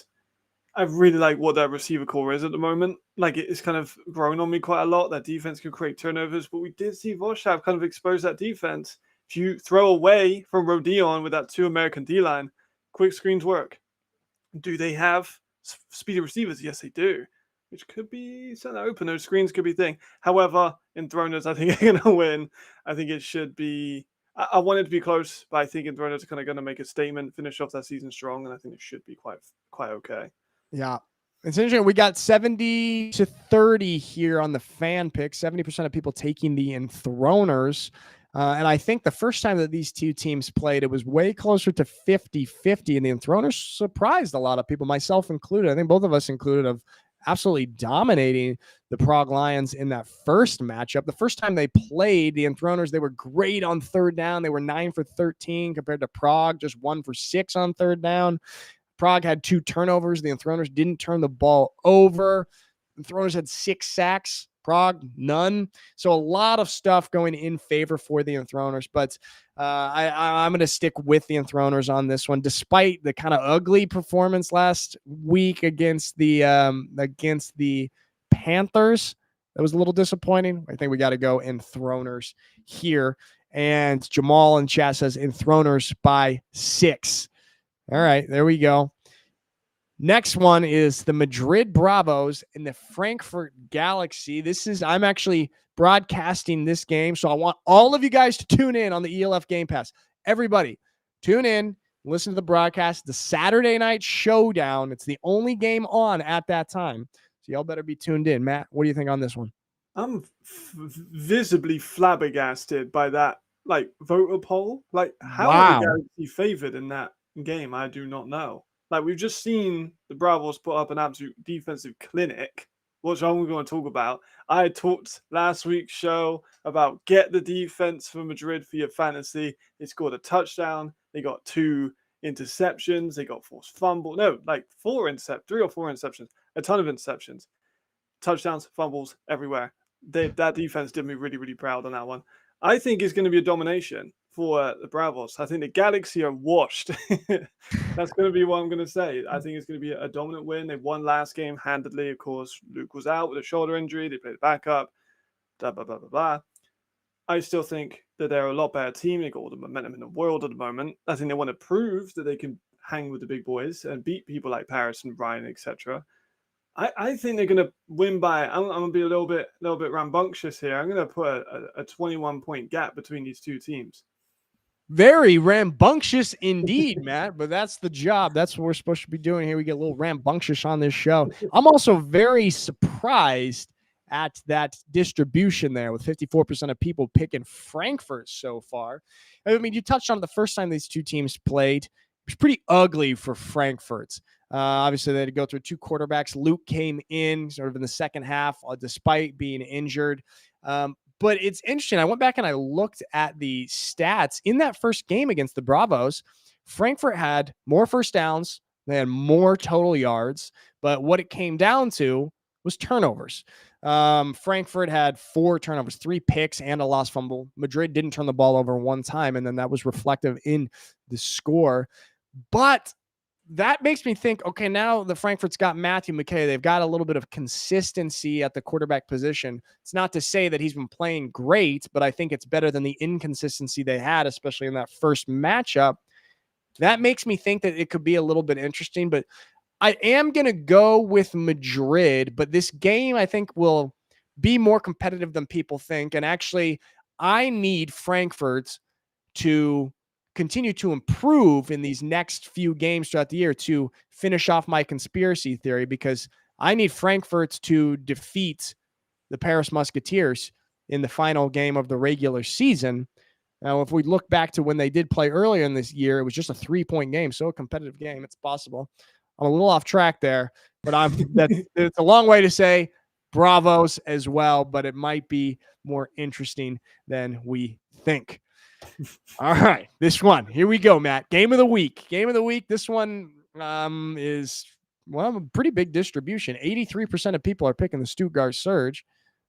I really like what their receiver core is at the moment. Like, it's kind of grown on me quite a lot. That defense can create turnovers, but we did see Voshab kind of expose that defense. If you throw away from Rodion with that 2 American D-line, quick screens work. Do they have speedy receivers? Yes, they do, which could be something open. Those screens could be a thing. However, enthroners, I think are going to win. I think it should be. I want it to be close, but I think enthroners are kind of going to make a statement, finish off that season strong, and I think it should be quite okay. Yeah. It's interesting. We got 70-30 here on the fan pick. 70% of people taking the Enthroners. And I think the first time that these two teams played, it was way closer to 50-50. And the Enthroners surprised a lot of people, myself included. I think both of us included, of absolutely dominating the Prague Lions in that first matchup. The first time they played, the Enthroners, they were great on third down. They were 9 for 13 compared to Prague, just 1 for 6 on third down. Prague had 2 turnovers. The Enthroners didn't turn the ball over. The Enthroners had 6 sacks. Prague, none. So a lot of stuff going in favor for the Enthroners. But I'm going to stick with the Enthroners on this one, despite the kind of ugly performance last week against the Panthers. That was a little disappointing. I think we got to go Enthroners here. And Jamal in chat says Enthroners by 6. All right, there we go. Next one is the Madrid Bravos and the Frankfurt Galaxy. I'm actually broadcasting this game, so I want all of you guys to tune in on the ELF Game Pass. Everybody, tune in, listen to the broadcast, the Saturday night showdown. It's the only game on at that time, so y'all better be tuned in. Matt, what do you think on this one? I'm visibly flabbergasted by that, voter poll. How are the Galaxy favored in that game? I do not know. We've just seen the Bravos put up an absolute defensive clinic, which I'm going to talk about. I talked last week's show about get the defense for Madrid for your fantasy. They scored a touchdown. They got 2 interceptions. They got forced fumble. No, 3 or 4 interceptions. A ton of interceptions. Touchdowns, fumbles everywhere. That defense did me really, really proud on that one. I think it's going to be a domination for the Bravos. I think the Galaxy are washed. That's going to be what I'm going to say. I think it's going to be a dominant win. They won last game handedly. Of course, Luke was out with a shoulder injury. They played backup. Blah, blah, blah, blah, blah. I still think that they're a lot better team. They got all the momentum in the world at the moment. I think they want to prove that they can hang with the big boys and beat people like Paris and Ryan, etc. I think they're going to win by. I'm going to be a little bit rambunctious here. I'm going to put a 21-point gap between these two teams. Very rambunctious indeed, Matt, but that's the job. That's what we're supposed to be doing here. We get a little rambunctious on this show. I'm also very surprised at that distribution there, with 54% of people picking Frankfurt so far. I mean, you touched on the first time these two teams played. It was pretty ugly for Frankfurt. Obviously, they had to go through 2 quarterbacks. Luke came in sort of in the second half, despite being injured. But it's interesting. I went back and I looked at the stats in that first game against the Bravos. Frankfurt had more first downs. They had more total yards. But what it came down to was turnovers. Frankfurt had 4 turnovers, 3 picks, and a lost fumble. Madrid didn't turn the ball over 1 time, and then that was reflective in the score. But that makes me think, okay, now the Frankfurt's got Matthew McKay. They've got a little bit of consistency at the quarterback position. It's not to say that he's been playing great, but I think it's better than the inconsistency they had, especially in that first matchup. That makes me think that it could be a little bit interesting, but I am going to go with Madrid, but this game I think will be more competitive than people think. And actually, I need Frankfurt to continue to improve in these next few games throughout the year to finish off my conspiracy theory, because I need Frankfurt to defeat the Paris Musketeers in the final game of the regular season. Now, if we look back to when they did play earlier in this year, it was just a 3-point game, so a competitive game. It's possible. I'm a little off track there, but it's a long way to say Bravos as well, but it might be more interesting than we think. All right, this one. Here we go, Matt. Game of the week. This one is, a pretty big distribution. 83% of people are picking the Stuttgart Surge.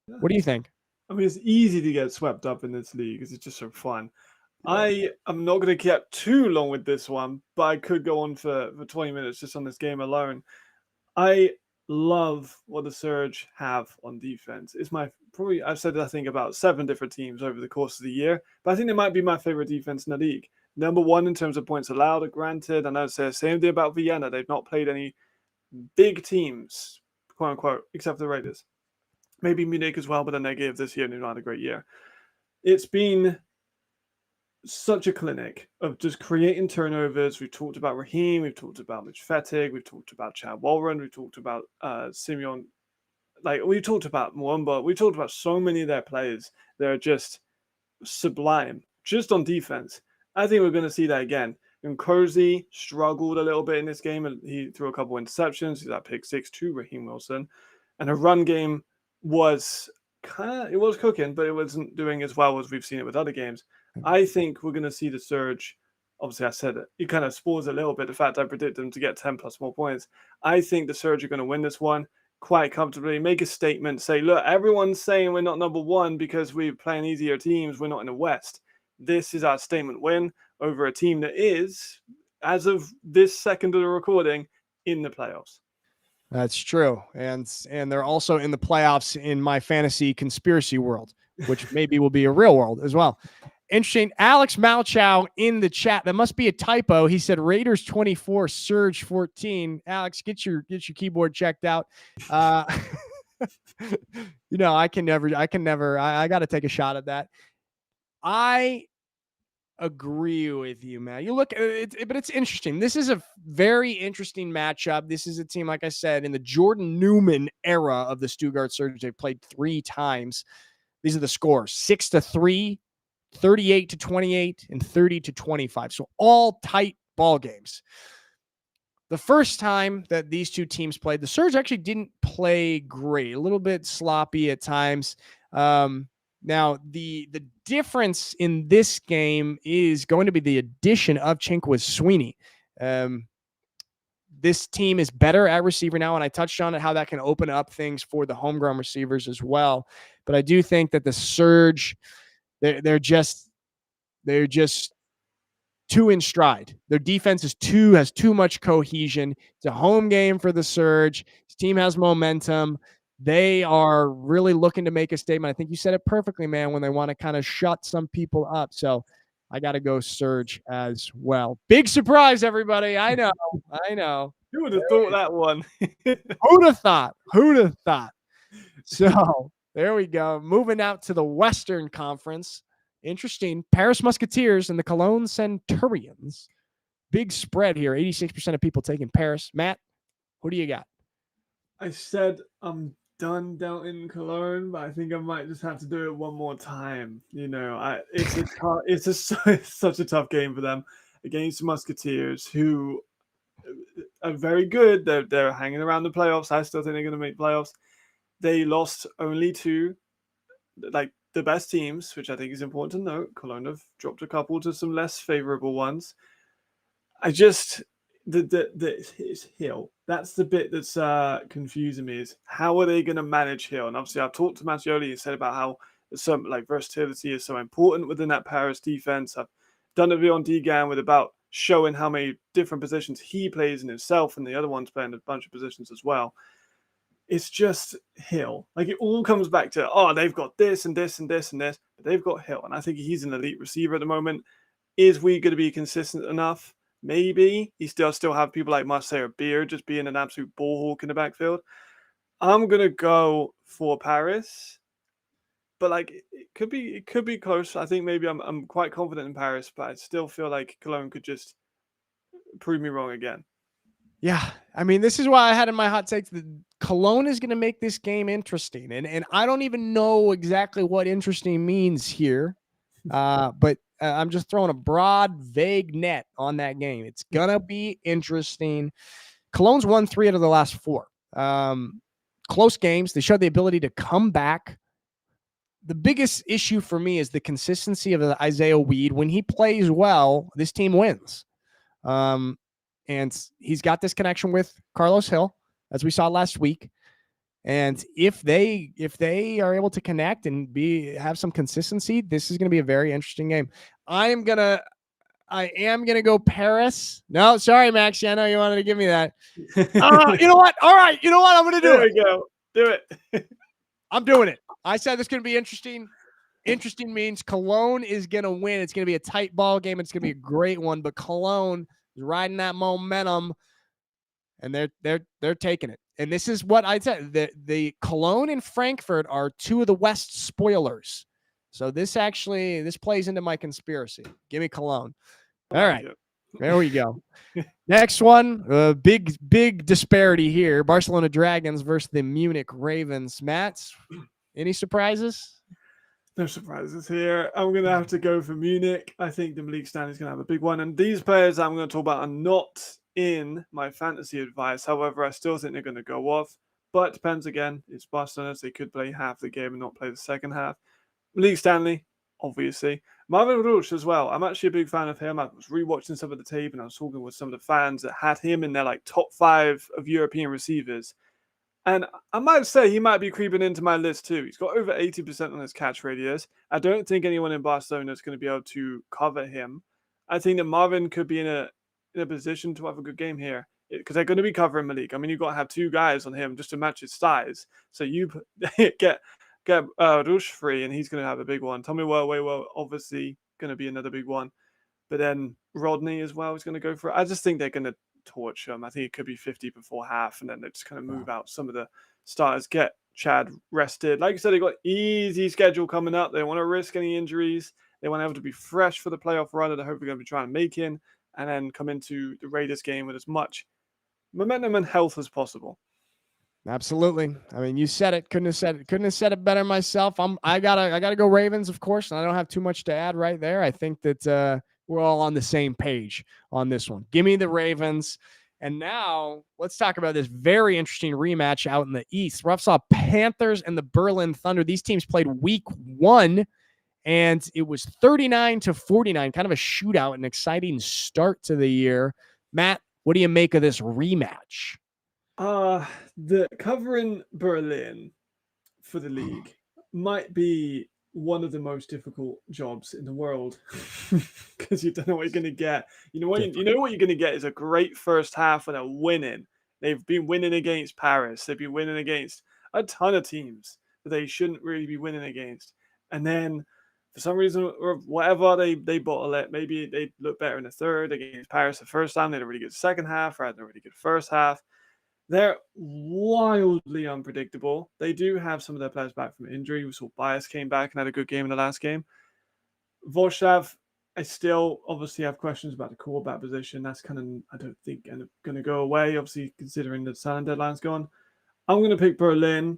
What do you think? I mean, it's easy to get swept up in this league because it's just so fun. I am not going to get too long with this one, but I could go on for 20 minutes just on this game alone. I love what the Surge have on defense. It's I've said I think about 7 different teams over the course of the year, but I think they might be my favorite defense in the league. Number 1 in terms of points allowed, granted, and I'd say the same thing about Vienna. They've not played any big teams, quote unquote, except the Raiders. Maybe Munich as well, but they're negative this year and they've not had a great year. It's been such a clinic of just creating turnovers. We've talked about Raheem, we've talked about Mitch Fettig, we've talked about Chad Walren, we've talked about Simeon. Like, we talked about Mwamba, we talked about so many of their players. They're just sublime, just on defense. I think we're going to see that again. And Cozy struggled a little bit in this game, and he threw a couple interceptions. He's that pick 6 to Raheem Wilson. And a run game was it was cooking, but it wasn't doing as well as we've seen it with other games. I think we're going to see the Surge. Obviously, I said it. It kind of spoils a little bit the fact I predict them to get 10 plus more points. I think the Surge are going to win this one quite comfortably, make a statement, say, look, everyone's saying we're not number one because we're playing easier teams. We're not in the West. This is our statement win over a team that is, as of this second of the recording, in the playoffs. That's true. And they're also in the playoffs in my fantasy conspiracy world, which maybe will be a real world as well. Interesting. Alex Malchow in the chat. That must be a typo. He said Raiders 24, Surge 14. Alex, get your keyboard checked out. I got to take a shot at that. I agree with you, man. You look, but it's interesting. This is a very interesting matchup. This is a team, like I said, in the Jordan Newman era of the Stuttgart Surge. They've played 3 times. These are the scores: 6-3, 38-28, and 30-25. So all tight ball games. The first time that these two teams played, the Surge actually didn't play great, a little bit sloppy at times. Now, the difference in this game is going to be the addition of Chinquez Sweeney. This team is better at receiver now, and I touched on it, how that can open up things for the homegrown receivers as well. But I do think that the Surge, they're just too in stride. Their defense has too much cohesion. It's a home game for the Surge. This team has momentum. They are really looking to make a statement. I think you said it perfectly, man, when they want to kind of shut some people up. So I got to go Surge as well. Big surprise, everybody. I know. Who would have thought that one? Who'd have thought? So there we go. Moving out to the Western Conference. Interesting. Paris Musketeers and the Cologne Centurions. Big spread here. 86% of people taking Paris. Matt, who do you got? I said I'm done down in Cologne, but I think I might just have to do it one more time. It's such a tough game for them against the Musketeers, who are very good. They're hanging around the playoffs. I still think they're going to make playoffs. They lost only to the best teams, which I think is important to note. Cologne have dropped a couple to some less favorable ones. It's Hill. That's the bit that's confusing me, is how are they going to manage Hill? And obviously I've talked to Mattioli and said about how some versatility is so important within that Paris defense. I've done a video on DGAN with about showing how many different positions he plays in himself, and the other one's playing a bunch of positions as well. It's just Hill. It all comes back to, they've got this and this and this and this, but they've got Hill. And I think he's an elite receiver at the moment. Is we going to be consistent enough? Maybe. He still have people like Marcel Beer just being an absolute ball hawk in the backfield. I'm going to go for Paris. But it could be close. I think maybe I'm quite confident in Paris, but I still feel like Cologne could just prove me wrong again. Yeah, I mean, this is why I had in my hot takes that Cologne is going to make this game interesting. And I don't even know exactly what interesting means here, but I'm just throwing a broad, vague net on that game. It's going to be interesting. Cologne's won 3 out of the last 4. Close games. They showed the ability to come back. The biggest issue for me is the consistency of Isaiah Weed. When he plays well, this team wins. And he's got this connection with Carlos Hill, as we saw last week. And if they are able to connect and have some consistency, this is going to be a very interesting game. I am gonna go Paris. No, sorry, Max. I know you wanted to give me that. You know what? All right. You know what? I'm going to do it. There we go. Do it. I'm doing it. I said this is going to be interesting. Interesting means Cologne is going to win. It's going to be a tight ball game. It's going to be a great one. But Cologne is riding that momentum, and they're taking it. And this is what I said. The Cologne and Frankfurt are 2 of the West spoilers. So this plays into my conspiracy. Give me Cologne. I All like right. it. There we go. Next one, big disparity here. Barcelona Dragons versus the Munich Ravens. Matt, any surprises? No surprises here. I'm going to have to go for Munich. I think the Malik Stanley's going to have a big one. And these players I'm going to talk about are not in my fantasy advice. However, I still think they're going to go off. But it depends again. It's Barcelona, so they could play half the game and not play the second half. Malik Stanley, obviously. Marvin Rush as well. I'm actually a big fan of him. I was rewatching some of the tape and I was talking with some of the fans that had him in their like top 5 of European receivers. And I might say he might be creeping into my list too. He's got over 80% on his catch radius. I don't think anyone in Barcelona is going to be able to cover him. I think that Marvin could be in a position to have a good game here because they're going to be covering Malik. I mean, you've got to have 2 guys on him just to match his size. So you get Rush free, and he's going to have a big one. Tommy well, obviously going to be another big one. But then Rodney as well is going to go for it. I just think they're going to torch them. I think it could be 50 before half, and then they just kind of move out some of the starters, get Chad rested. Like you said, they got easy schedule coming up. They don't want to risk any injuries. They want to to be fresh for the playoff run that they're hopefully going to be trying to make in, and then come into the Raiders game with as much momentum and health as possible. Absolutely. I mean, you said it. Couldn't have said it better myself. I gotta go Ravens, of course, and I don't have too much to add right there. I think that we're all on the same page on this one. Give me the Ravens. And now let's talk about this very interesting rematch out in the East. Rough saw Panthers and the Berlin Thunder. These teams played week 1, and it was 39-49, kind of a shootout, an exciting start to the year. Matt, what do you make of this rematch? The covering Berlin for the league might be one of the most difficult jobs in the world because you don't know what you're going to get. You know what you're going to get is a great first half when they're winning. They've been winning against Paris. They've been winning against a ton of teams that they shouldn't really be winning against. And then for some reason or whatever, they bottle it. Maybe they look better in the third against Paris the first time. They had a really good second half, rather than a really good first half. They're wildly unpredictable. They do have some of their players back from injury. We saw Bias came back and had a good game in the last game. Vorshav, I still obviously have questions about the quarterback position. That's kind of, I don't think, going to go away, obviously, considering the selling deadline's gone. I'm going to pick Berlin,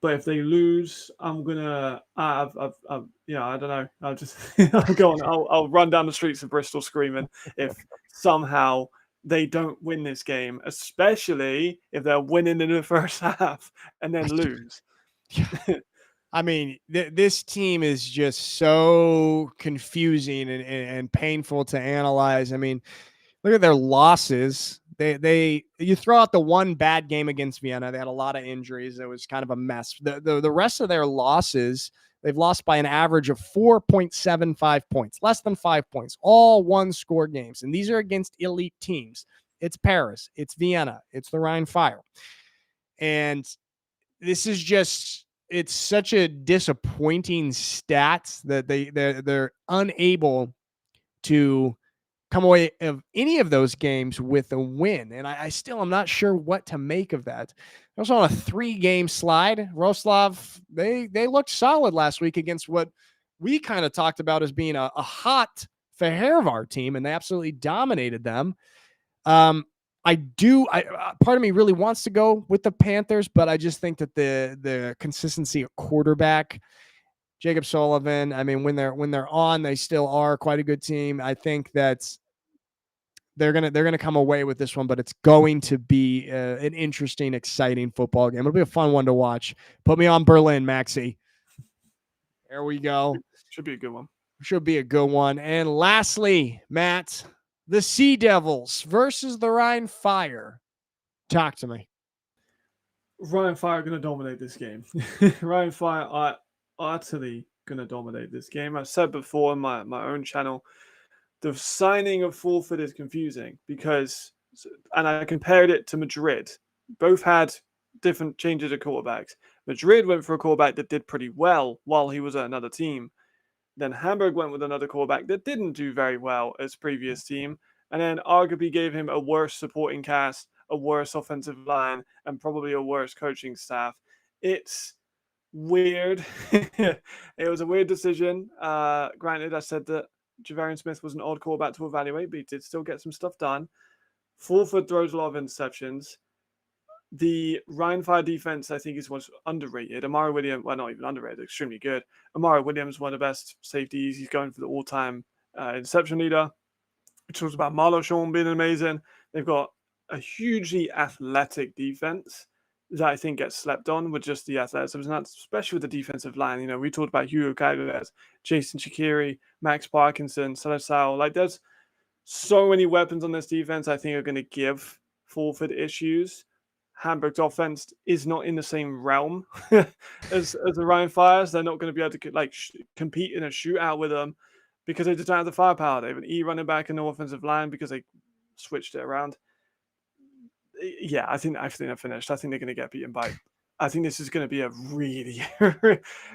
but if they lose, I'm going to, I don't know. I'll just, I'll go on. I'll run down the streets of Bristol screaming if somehow they don't win this game, especially if they're winning in the first half and then lose. I mean, this team is just so confusing and painful to analyze. I mean, look at their losses. You throw out the one bad game against Vienna. They had a lot of injuries. It was kind of a mess. The rest of their losses, they've lost by an average of 4.75 points, less than 5 points, all 1-score games. And these are against elite teams. It's Paris, it's Vienna, it's the Rhine Fire. And this is just, it's such a disappointing stat that they're unable to come away of any of those games with a win. And I still am not sure what to make of that. Also on a 3-game slide, Roslav, they looked solid last week against what we kind of talked about as being a hot Fehervar team, and they absolutely dominated them. Part of me really wants to go with the Panthers, but I just think that the consistency of quarterback, Jacob Sullivan, I mean, when they're on, they still are quite a good team. I think that they're gonna come away with this one, but it's going to be an interesting, exciting football game. It'll be a fun one to watch. Put me on Berlin, Maxie. There we go. Should be a good one. Should be a good one. And lastly, Matt, the Sea Devils versus the Rhine Fire. Talk to me. Rhine Fire are going to dominate this game. Rhine Fire are utterly going to dominate this game. I've said before on my own channel, the signing of Forfeit is confusing because, and I compared it to Madrid. Both had different changes of quarterbacks. Madrid went for a quarterback that did pretty well while he was at another team. Then Hamburg went with another quarterback that didn't do very well as previous team. And then arguably gave him a worse supporting cast, a worse offensive line, and probably a worse coaching staff. It's weird. It was a weird decision. Granted, I said that Javarian Smith was an odd quarterback to evaluate, but he did still get some stuff done. Fulford throws a lot of interceptions. The Ryan Fire defense, I think, is what's underrated. Amari Williams, well, not even underrated, extremely good. Amari Williams, one of the best safeties. He's going for the all-time interception leader. It talks about Marlo Shawn being amazing. They've got a hugely athletic defense that I think gets slept on with just the athleticism, especially with the defensive line. You know, we talked about Hugo Caglez, Jason Shakiri, Max Parkinson, Salazar. Like, there's so many weapons on this defense I think are going to give Fulford issues. Hamburg's offense is not in the same realm as the Ryan Fires. They're not going to be able to compete in a shootout with them because they just don't have the firepower. They have an E running back in the offensive line because they switched it around. Yeah, I think they're finished. I think they're going to get beaten by. I think this is going to be a really,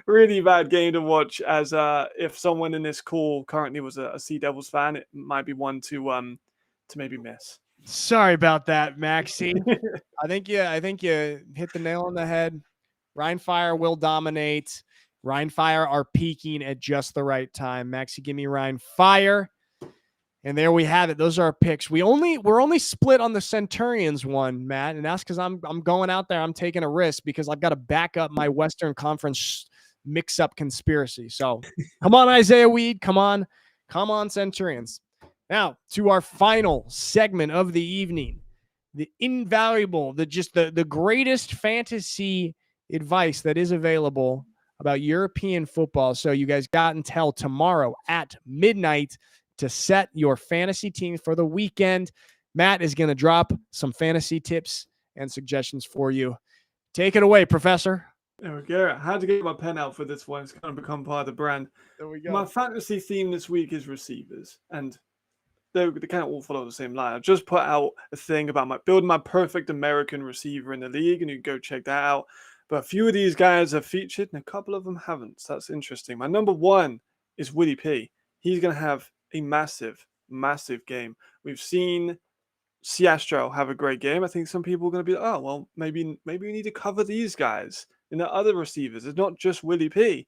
really bad game to watch. As if someone in this call currently was a Sea Devils fan, it might be one to maybe miss. Sorry about that, Maxie. I think you hit the nail on the head. Ryan Fire will dominate. Ryan Fire are peaking at just the right time. Maxie, give me Ryan Fire. And there we have it. Those are our picks. We're only split on the Centurions one, Matt, and that's because I'm going out there. I'm taking a risk because I've got to back up my Western Conference mix-up conspiracy. So come on, Isaiah Weed. Come on, Centurions. Now to our final segment of the evening, the invaluable, the greatest fantasy advice that is available about European football. So you guys got until tomorrow at midnight to set your fantasy team for the weekend. Matt is going to drop some fantasy tips and suggestions for you. Take it away, Professor. There we go. I had to get my pen out for this one. It's going to become part of the brand. There we go. My fantasy theme this week is receivers, and they kind of all follow the same line. I've just put out a thing about building my perfect American receiver in the league, and you can go check that out. But a few of these guys are featured, and a couple of them haven't. So that's interesting. My number one is Willie P. He's going to have a massive, massive game. We've seen Siastro have a great game. I think some people are going to be like, oh, well, maybe we need to cover these guys and the other receivers. It's not just Willie P.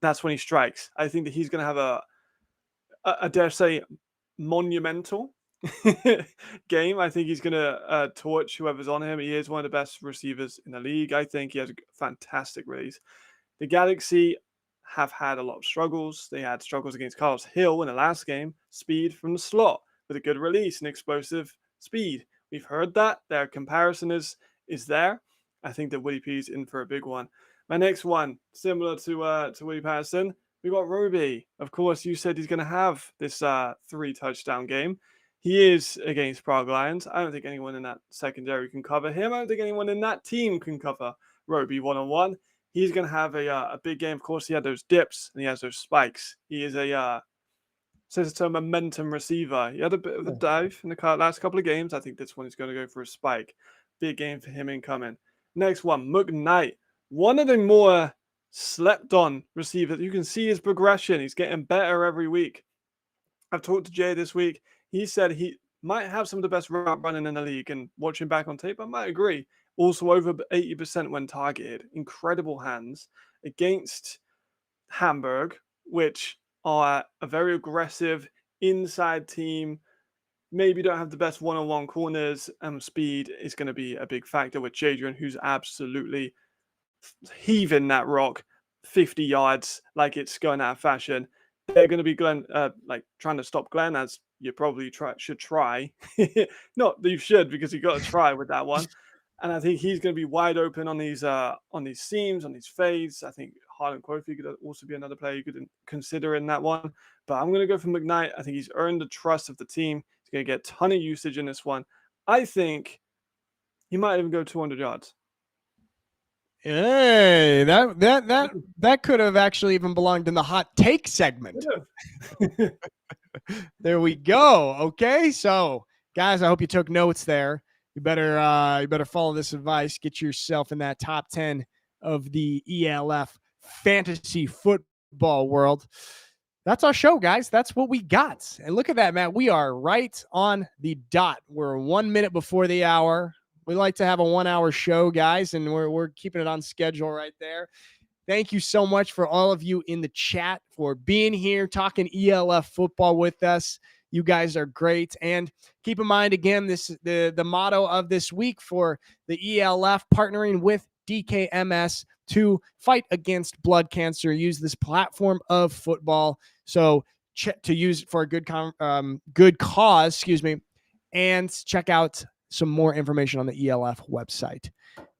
That's when he strikes. I think that he's going to have a dare say, monumental game. I think he's going to torch whoever's on him. He is one of the best receivers in the league. I think he has a fantastic release. The Galaxy have had a lot of struggles. They had struggles against Carlos Hill in the last game. Speed from the slot with a good release and explosive speed. We've heard that. Their comparison is there. I think that Willie P's in for a big one. My next one, similar to Willie Patterson, we got Roby. Of course, you said he's going to have this 3-touchdown game. He is against Prague Lions. I don't think anyone in that secondary can cover him. I don't think anyone in that team can cover Roby one-on-one. He's going to have a big game. Of course, he had those dips and he has those spikes. He is says it's a momentum receiver. He had a bit of a dive in the last couple of games. I think this one is going to go for a spike. Big game for him incoming. Next one, McKnight. One of the more slept on receivers. You can see his progression. He's getting better every week. I've talked to Jay this week. He said he might have some of the best route running in the league, and watching back on tape, I might agree. Also over 80% when targeted. Incredible hands against Hamburg, which are a very aggressive inside team. Maybe don't have the best one-on-one corners, and speed is going to be a big factor with Jadrian, who's absolutely heaving that rock 50 yards like it's going out of fashion. They're going to be trying to stop Glenn, as you probably should try. Not that you should, because you got to try with that one. And I think he's going to be wide open on these seams, on these fades. I think Harlan Kofi could also be another player you could consider in that one. But I'm going to go for McKnight. I think he's earned the trust of the team. He's going to get a ton of usage in this one. I think he might even go 200 yards. Hey, that could have actually even belonged in the hot take segment. There we go. Okay, so guys, I hope you took notes there. You better follow this advice. Get yourself in that top 10 of the ELF fantasy football world. That's our show, guys. That's what we got. And look at that, Matt. We are right on the dot. We're 1 minute before the hour. We like to have a 1-hour show, guys, and we're keeping it on schedule right there. Thank you so much for all of you in the chat for being here, talking ELF football with us. You guys are great. And keep in mind, again, the motto of this week for the ELF, partnering with DKMS to fight against blood cancer. Use this platform of football to use for a good cause, and check out some more information on the ELF website.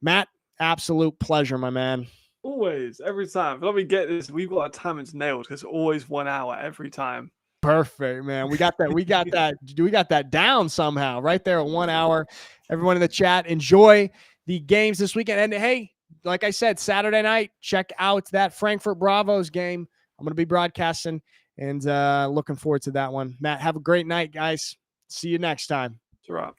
Matt, absolute pleasure, my man. Always, every time. Let me get this. We've got our timings nailed because it's always 1 hour every time. Perfect, man. We got that. We got that down somehow right there at 1 hour. Everyone in the chat, enjoy the games this weekend. And hey, like I said, Saturday night, check out that Frankfurt Bravos game. I'm going to be broadcasting and looking forward to that one. Matt, have a great night, guys. See you next time. It's a wrap.